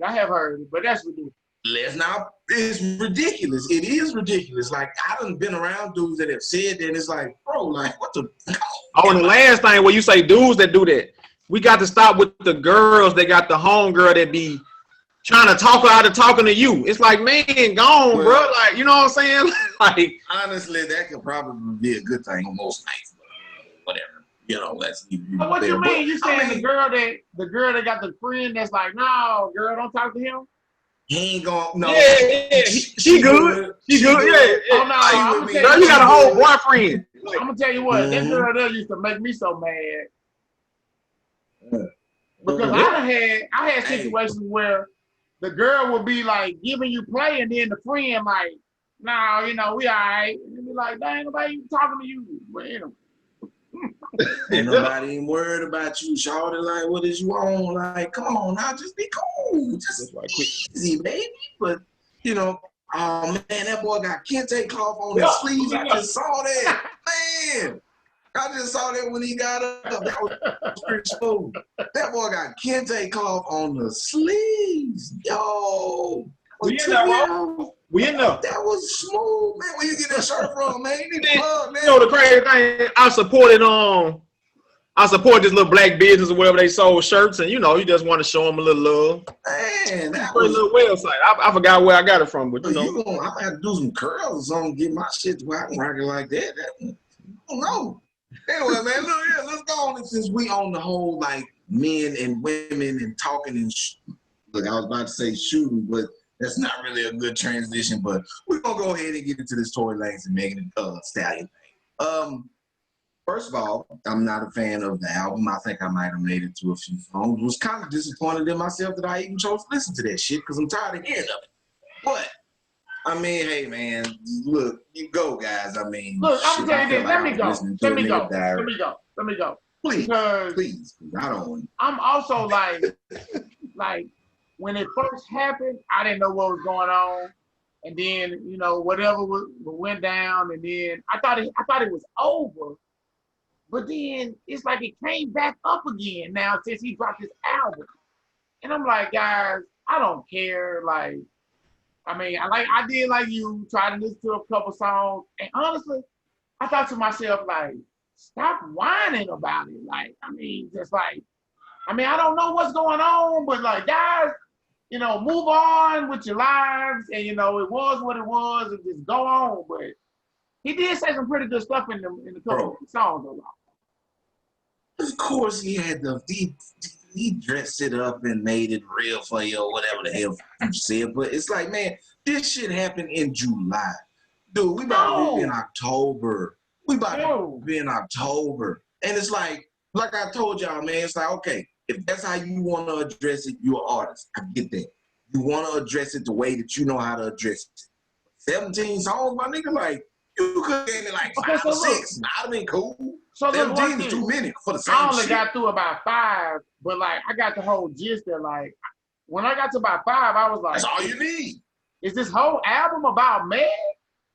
S2: I have heard it, but that's ridiculous.
S1: It's ridiculous. It is ridiculous. Like, I done been around dudes that have said that, and it's like, bro, like, what the?
S3: Oh, and the last thing where you say dudes that do that, we got to stop with the girls that got the homegirl that be trying to talk her out of talking to you. It's like, man, gone, bro. Like, you know what I'm saying? Like,
S1: honestly, that could probably be a good thing on most nights. Whatever. That's even.
S2: But what you mean? You saying the girl that got the friend that's like, no, girl, don't talk to him.
S1: He ain't gonna. No.
S3: Yeah. She good. She good. Yeah.
S2: Oh no,
S3: girl, you got a whole boyfriend.
S2: I'm gonna tell you what. That girl there used to make me so mad. Because I had situations where the girl would be like giving you play, and then the friend like, no, we all right. And then be like, dang, nobody even talking to you. But
S1: ain't nobody even worried about you, shawty. Like, what is you on? Like, come on now, just be cool. Just easy, baby. But, oh man, that boy got kente cloth on his sleeves. I just saw that. Man, I just saw that when he got up. That was pretty smooth. That boy got kente cloth on the sleeves. Yo.
S3: We in there.
S1: That was smooth, man. Where you get that shirt from, man? You need to plug, man.
S3: The crazy thing, I support this little black business or whatever they sold shirts, and you just want to show them a little love.
S1: Man, that
S3: was a little website. I forgot where I got it from, but
S1: I'm gonna have to do some curls or something, get my shit to where I can rock it like that. I don't know. Anyway, man, look, let's go on since we on the whole like men and women and talking and look, I was about to say shooting, but that's not really a good transition. But we're gonna go ahead and get into this Tory Lanez and Megan Stallion thing. First of all, I'm not a fan of the album. I think I might have made it to a few songs. Was kind of disappointed in myself that I even chose to listen to that shit because I'm tired of hearing of it. But I mean, hey man, look, you go, guys. I mean,
S2: look, I'm telling you this. Let me go.
S1: Please. I don't.
S2: I'm also like when it first happened, I didn't know what was going on, and then whatever went down, and then I thought it was over, but then it's like it came back up again now since he dropped his album, and I'm like, guys, I don't care. Like, I mean, I did like you, try to listen to a couple songs, and honestly, I thought to myself like, stop whining about it. Like, I mean, I don't know what's going on, but like, guys, move on with your lives, and it was what it was, and just go on. But he did say some pretty good stuff in the couple of songs, though.
S1: Of course, he had he dressed it up and made it real for you or whatever the hell you said. But it's like, man, this shit happened in July. Dude, we about to be in October. And it's like I told y'all, man, it's like, okay, if that's how you want to address it, you're an artist. I get that. You want to address it the way that you know how to address it. 17 songs, my nigga, like, you could get me like 5 or 6. Nah, I mean, cool.
S2: So
S1: 17 is too many for the same
S2: I only
S1: shit.
S2: got through about 5, but like, I got the whole gist there. Like, when I got to about 5, I was like,
S1: that's all you need.
S2: Is this whole album about Meg?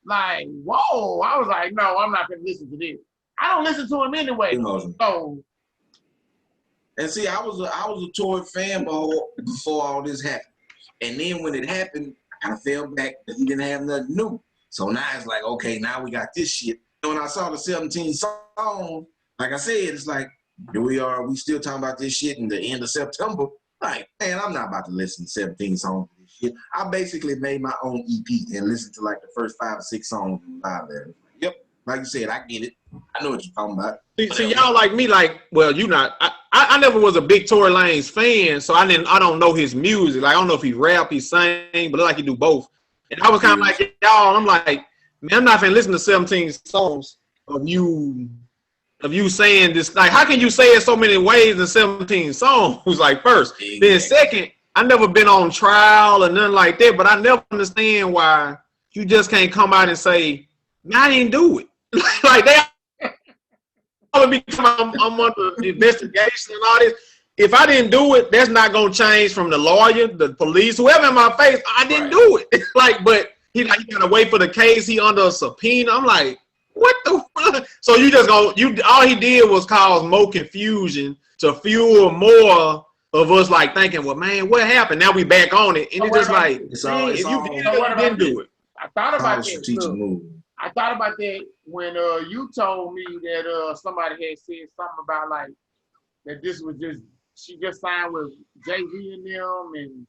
S2: Like, whoa. I was like, no, I'm not going to listen to this. I don't listen to him anyway. So.
S1: And see, I was a Tory fan before all this happened. And then when it happened, kind of fell back because he didn't have nothing new. So now it's like, okay, now we got this shit. And when I saw the 17 songs, like I said, it's like, here we are, we still talking about this shit in the end of September. Like, man, I'm not about to listen to 17 songs of this shit. I basically made my own EP and listened to like the first 5 or 6 songs live there. Yep, like you said, I get it. I know what you're talking about.
S3: See, y'all like me, like, well, you not. I never was a big Tory Lanez fan, so I don't know his music. Like, I don't know if he rap, he sing, but like he do both. And I was kind of like y'all. I'm like, man, I'm not finna listen to 17 songs of you saying this. Like, how can you say it so many ways in 17 songs? Like, first, then second, I never been on trial or nothing like that. But I never understand why you just can't come out and say, man, I didn't do it. Like they. I'm under investigation and all this. If I didn't do it, that's not gonna change from the lawyer, the police, whoever in my face. I didn't do it. Like, but he gotta wait for the case. He under a subpoena. I'm like, what the fuck? So you just all he did was cause more confusion to fuel more of us like thinking, well, man, what happened? Now we back on it, and it's just like, if you did it, you didn't do it.
S2: I thought about this. I thought about that when you told me that somebody had said something about like that this was just she just signed with Jay-Z and them, and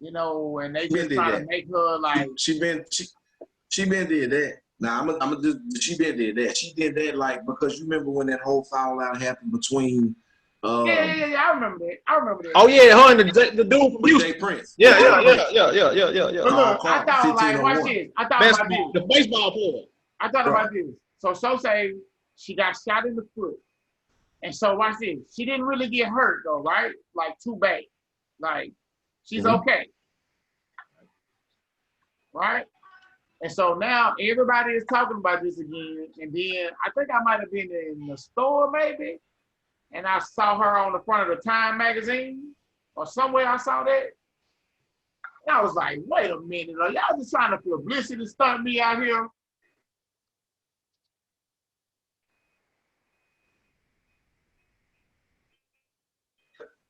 S2: you know, and they just trying to make her like
S1: she been did that. Now I'm just she been did that. She did that like because you remember when that whole fallout happened between.
S2: Yeah. I remember that.
S3: Oh yeah, her and the dude from Houston.
S1: Prince.
S3: Yeah.
S2: But look, I thought like watch this. I thought about this.
S3: The baseball player.
S2: I thought about this. So say she got shot in the foot. And so watch this. She didn't really get hurt though, right? Like too bad. Like she's okay. Right? And so now everybody is talking about this again. And then I think I might have been in the store maybe. And I saw her on the front of the Time magazine or somewhere I saw that. And I was like, wait a minute. Are y'all just trying to publicity stunt me out here?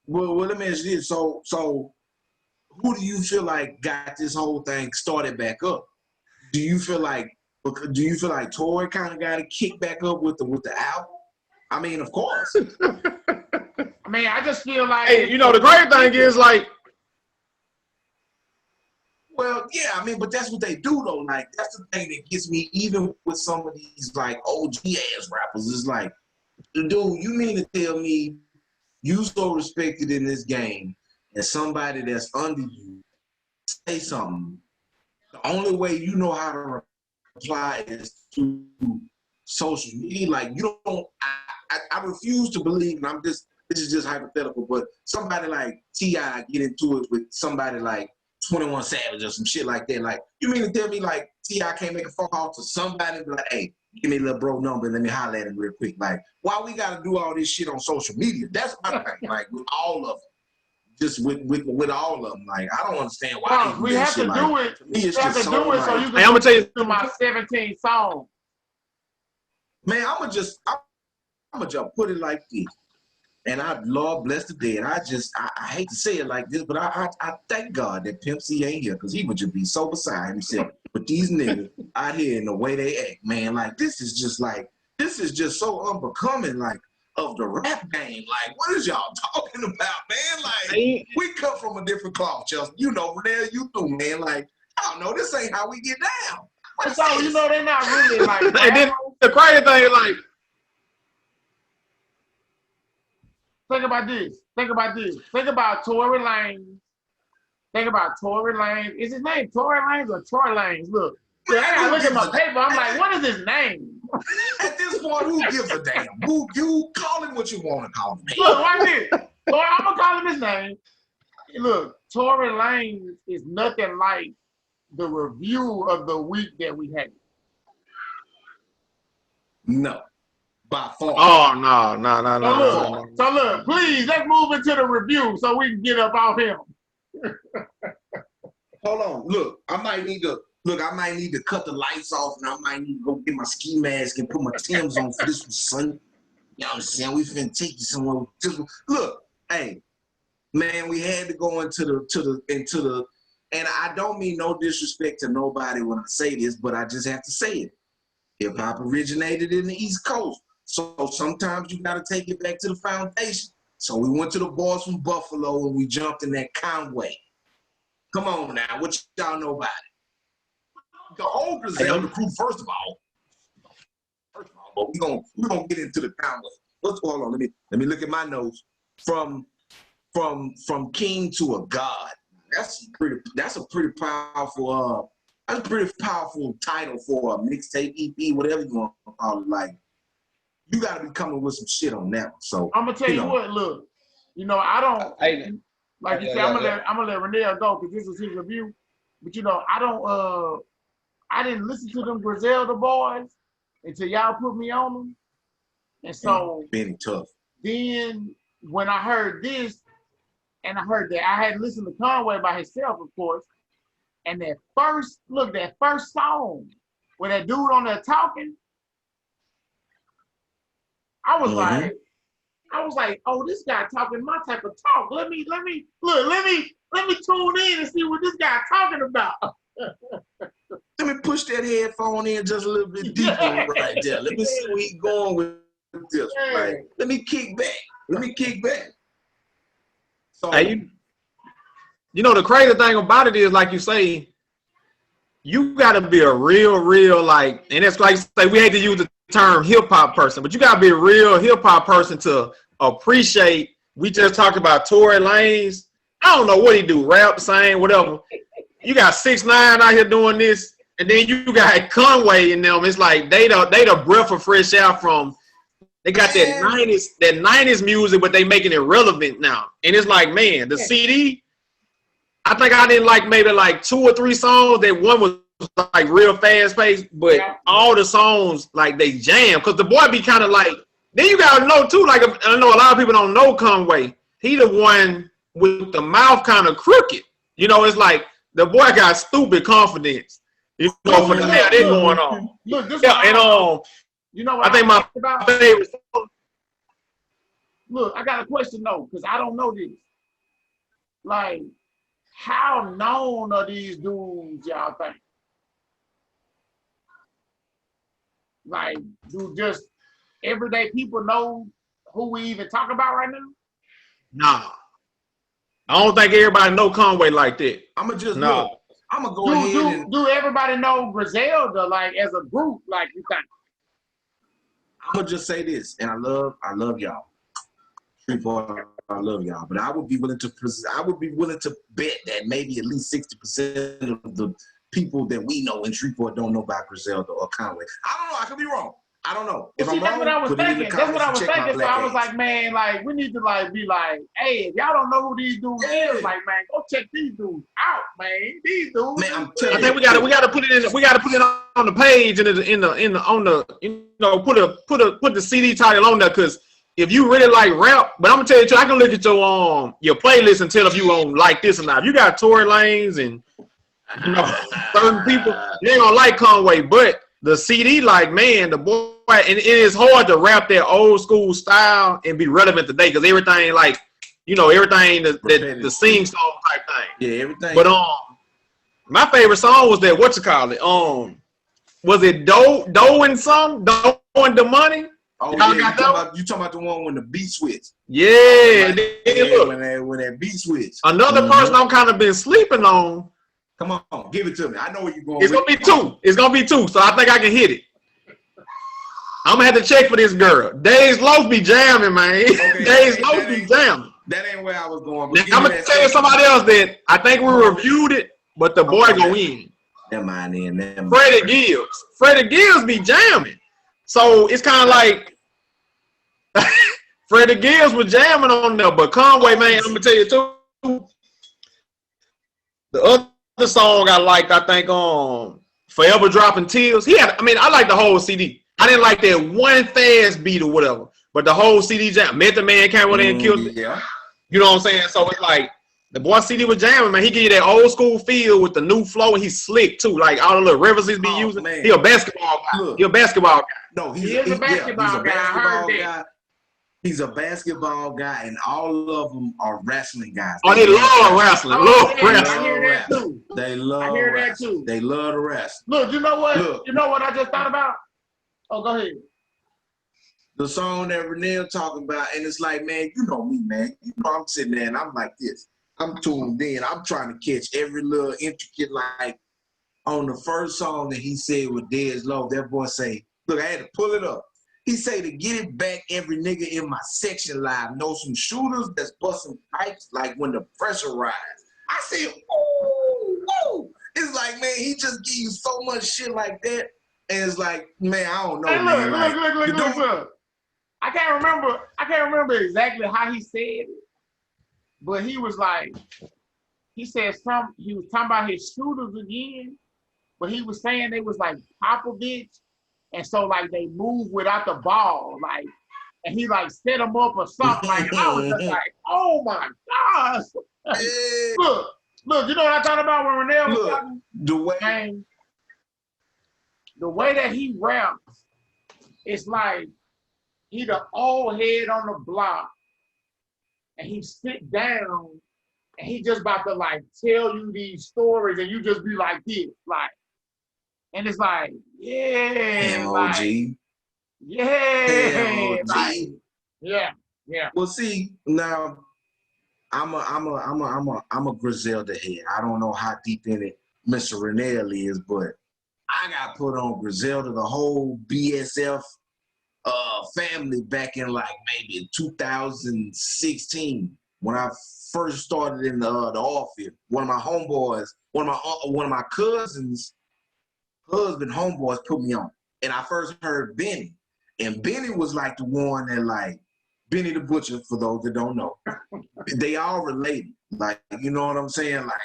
S1: Well, let me ask you this. So who do you feel like got this whole thing started back up? Do you feel like Tory kind of got it kicked back up with the album? I mean, of course.
S2: I mean, I just feel like
S3: hey, you know, the great thing is like,
S1: well, yeah, I mean, but that's what they do though. Like, that's the thing that gets me, even with some of these like OG ass rappers. It's like, dude, you mean to tell me you so respected in this game, and somebody that's under you say something, the only way you know how to reply is to social media. Like, you don't, I refuse to believe, and this is just hypothetical, but somebody like T.I. get into it with somebody like 21 Savage or some shit like that. Like, you mean to tell me like T.I. can't make a phone call to somebody and be like, hey, give me a little bro number and let me holler at him real quick. Like, why we gotta do all this shit on social media? That's my thing. Like, with all of them. Just with all of them. Like, I don't understand why
S2: we have to do it. We have to do it so you can
S3: I'm gonna tell you
S2: my 17 songs.
S1: Man, I'm gonna just put it like this. And Lord bless the dead. I hate to say it like this, but I thank God that Pimp C ain't here, because he would just be so beside himself with these niggas out here and the way they act, man. Like, this is just so unbecoming, like, of the rap game. Like, what is y'all talking about, man? Like, we come from a different cloth, Chelsea. You know, Renell, you too, man. Like, I don't know, this ain't how we get down.
S2: So, you know, they're not really like.
S3: And then the crazy thing is like,
S2: think about this. Think about Tory Lanez. Think about Tory Lanez. Is his name Tory Lanez or Troy Lanez? Look, I gotta look at my paper. I'm like, what is his name?
S1: At this point, who gives a damn? You call him what you want to call him.
S2: Look, watch this. I'm gonna call him his name. Look, Tory Lanez is nothing like the review of the week that we had.
S1: No. By far.
S3: Oh, no.
S2: So look, please, let's move into the review so we can get up off him.
S1: Hold on. Look, I might need to cut the lights off, and I might need to go get my ski mask and put my Timbs on for this one, son. You know what I'm saying? We finna take you somewhere. Look, hey, man, we had to go into the and I don't mean no disrespect to nobody when I say this, but I just have to say it. Hip hop originated in the East Coast. So sometimes you got to take it back to the foundation. So we went to the boys from Buffalo and we jumped in that Conway. Come on now, what y'all know about it? The whole Griselda crew, first of all, but we're gonna get into the Conway. Hold on, let me look at my notes. From king to a god. That's a pretty powerful title for a mixtape, EP, whatever you want to call it. Like, you got to be coming with some shit on that one. So
S2: I'm gonna tell you what. Look, I don't like you said. I'm gonna let Renell go because this is his review. But I don't. I didn't listen to them Griselda boys until y'all put me on them, and so
S1: being tough.
S2: Then when I heard this, and I heard that I had listened to Conway by himself, of course, and that first song with that dude on there talking, I was like, oh, this guy talking my type of talk. Let me tune in and see what this guy talking about.
S1: Let me push that headphone in just a little bit deeper right there. Let me see where he's going with this. Right? Let me kick back. So,
S3: hey, the crazy thing about it is, like you say, you got to be a real like, and that's like you say, we hate to use the term hip hop person, but you got to be a real hip hop person to appreciate. We just talked about Tory Lanez. I don't know what he do, rap, sing, whatever. You got 6ix9ine out here doing this, and then you got Conway in them. It's like they the breath of fresh air from. They got that 90s music, but they making it relevant now. And it's like, man, the CD. I think I didn't like maybe like 2 or 3 songs. That one was like real fast paced, but all the songs like they jam because the boy be kind of like. Then you gotta know too. Like I know a lot of people don't know Conway. He the one with the mouth kind of crooked. It's like. The boy got stupid confidence. For the hell they going on.
S2: Look, this
S3: what I think my favorite song.
S2: Look, I got a question though, because I don't know this. Like, how known are these dudes, y'all think? Like, do just everyday people know who we even talk about right now?
S3: Nah. I don't think everybody know Conway like that.
S1: I'm gonna go ahead and...
S2: Do everybody know Griselda like as a group like you think?
S1: I'm gonna just say this, and I love y'all. I love y'all, but I would be willing to bet that maybe at least 60% of the people that we know in Shreveport don't know about Griselda or Conway. I don't know. I could be wrong. I don't know. If I'm wrong,
S2: that's what I was thinking. So I was like, man, like we need to like be like, hey, if y'all don't know who these dudes is, like, man, go check these dudes out, man. These dudes. Man,
S1: I'm telling
S3: I think we gotta put it in. We gotta put it on the page and put the CD title on there because if you really like rap, but I'm gonna tell you, I can look at your playlist and tell if you don't like this or not. If you got Tory Lanez and certain people, you ain't gonna like Conway, but the CD, like, man, the boy, and it is hard to rap that old school style and be relevant today because everything, like, everything the sing song type thing.
S1: Yeah, everything.
S3: But my favorite song was that was it Doe and some Doe and the Money?
S1: Oh yeah, you talking about the one when the beat switch?
S3: Yeah,
S1: when that beat switch.
S3: Another person I'm kind of been sleeping on.
S1: Come on, give it to me. I know where you're going.
S3: It's gonna be two. So I think I can hit it. I'm gonna have to check for this girl. Days Loaf be jamming, man. Okay, Days Loaf be jamming.
S1: That ain't where I was going.
S3: But I'm gonna tell you somebody else that I think we reviewed it, but the boy go in.
S1: Never mind.
S3: Freddie Gibbs. Freddie Gibbs be jamming. So it's kind of like Freddie Gibbs was jamming on there, but Conway, man, I'm gonna tell you too. The other song I liked, I think, Forever Dropping Tears. I like the whole CD. I didn't like that one fast beat or whatever, but the whole CD jam. Method Man came in and killed it.
S1: Yeah.
S3: You know what I'm saying? So it's like the boy CD was jamming, man. He give you that old school feel with the new flow, and he's slick too. Like all the little rivers he's been using.
S1: Man.
S3: He a basketball guy.
S1: Look,
S3: he a basketball guy.
S1: No,
S2: he is a basketball guy.
S1: He's a basketball guy, and all of them are wrestling guys.
S3: Oh, they love wrestling. Love wrestling.
S2: I hear that too.
S1: They love. I
S2: hear that too.
S1: They love the wrestling.
S2: Look, you know what? Look, you know what I just thought about? Oh, go ahead.
S1: The song that Renell talking about, and it's like, man, you know me, man. You know I'm sitting there and I'm like this. I'm tuned in. I'm trying to catch every little intricate, like on the first song that he said with Dez Low, that boy say, look, I had to pull it up. He say to get it back, every nigga in my section live know some shooters that's busting pipes like when the pressure rise. I said, ooh, woo. It's like, man, he just give you so much shit like that. And it's like, man, I don't know,
S2: hey,
S1: man.
S2: Look. I can't remember exactly how he said it, but he was like, he was talking about his shooters again, but he was saying they was like Popovich. And so, like, they move without the ball, like, and he, like, set them up or something. Like, and I was just like, oh, my gosh. Look, you know what I thought about when Renell was talking? The way that he raps, it's like he the old head on the block, and he sit down, and he just about to, like, tell you these stories, and you just be like this, like, and it's like, yeah,
S1: MOG.
S2: Like, yeah,
S1: MOG.
S2: like, yeah.
S1: Well, see, now I'm a Griselda head. I don't know how deep in it Mr. Renell is, but I got put on Griselda, the whole BSF family back in like maybe 2016 when I first started in the office. One of my homeboys, one of my cousins' husband homeboys put me on, and I first heard Benny, and Benny was like the one that like Benny the Butcher. For those that don't know, they all related. Like, you know what I'm saying? Like,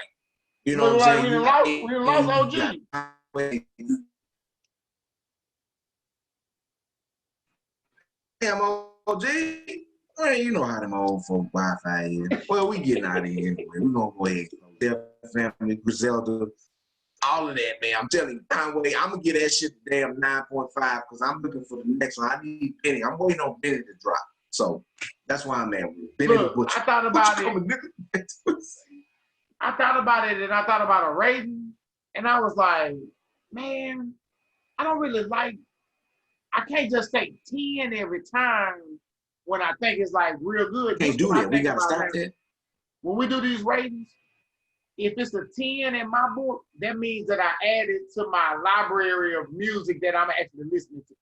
S1: you know what I'm saying?
S2: We lost OG.
S1: Damn, OG. Well, you know how them old folk Wi-Fi is. Well, we getting out of here anyway. We're going to go ahead. Their family, Griselda, all of that, man. I'm telling you, Conway, I'm going to get that shit to damn 9.5 because I'm looking for the next one. I need Benny. I'm waiting on Benny to drop. So that's why I'm at with Benny the Butcher.
S2: I thought about it. I thought about it, and I thought about a rating, and I was like, man, I don't really like, I can't just say 10 every time when I think it's like real good.
S1: Can't do that. We got to stop that.
S2: When we do these ratings, if it's a 10 in my book, that means that I added to my library of music that I'm actually listening to.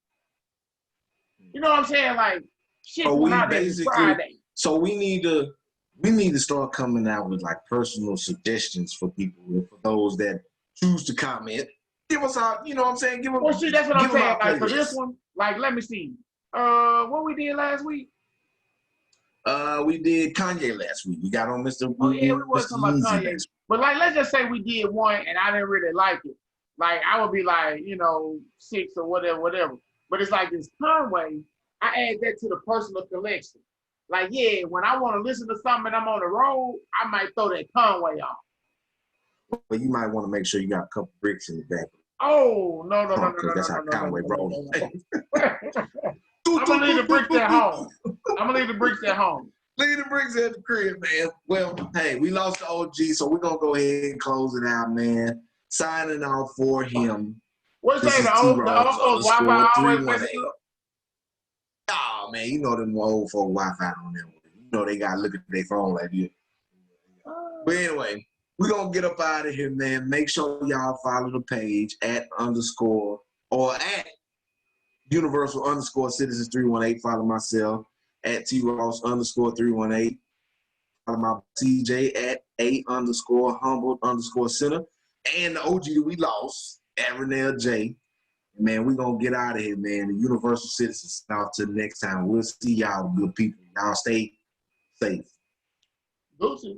S2: You know what I'm saying? Like, shit went out every Friday.
S1: So we need to start coming out with like personal suggestions for people, for those that choose to comment. Give us our, you know what I'm saying? Give them.
S2: Well, see, that's what I'm saying. Like, for this one, like, let me see. What we did last week?
S1: We did Kanye last week. We got on Mr.
S2: Oh, yeah, we was talking about Kanye. But, like, let's just say we did one and I didn't really like it. Like, I would be like, 6 or whatever. But it's like this Conway, I add that to the personal collection. Like, yeah, when I want to listen to something and I'm on the road, I might throw that Conway on.
S1: But you might want to make sure you got a couple bricks in the back.
S2: Oh, no.
S1: That's how Conway rolls.
S2: I'm going to leave the bricks at home. Leave the bricks
S1: at the crib, man. Well, hey, we lost the OG, so we're going to go ahead and close it out, man. Signing off for him.
S2: What's that? The old Wi-Fi always messing up?
S1: Oh, man, you know them old folk Wi-Fi on them. You know they got to look at their phone like this. But anyway, we're going to get up out of here, man. Make sure y'all follow the page at Universal_Citizens318. Follow myself at TRoss_318. Follow my CJ at A_humbled_center. And the OG that we lost, at Renell J. Man, we're going to get out of here, man. The Universal Citizens. Now, till next time. We'll see y'all, good people. Y'all stay safe.
S2: Deuces.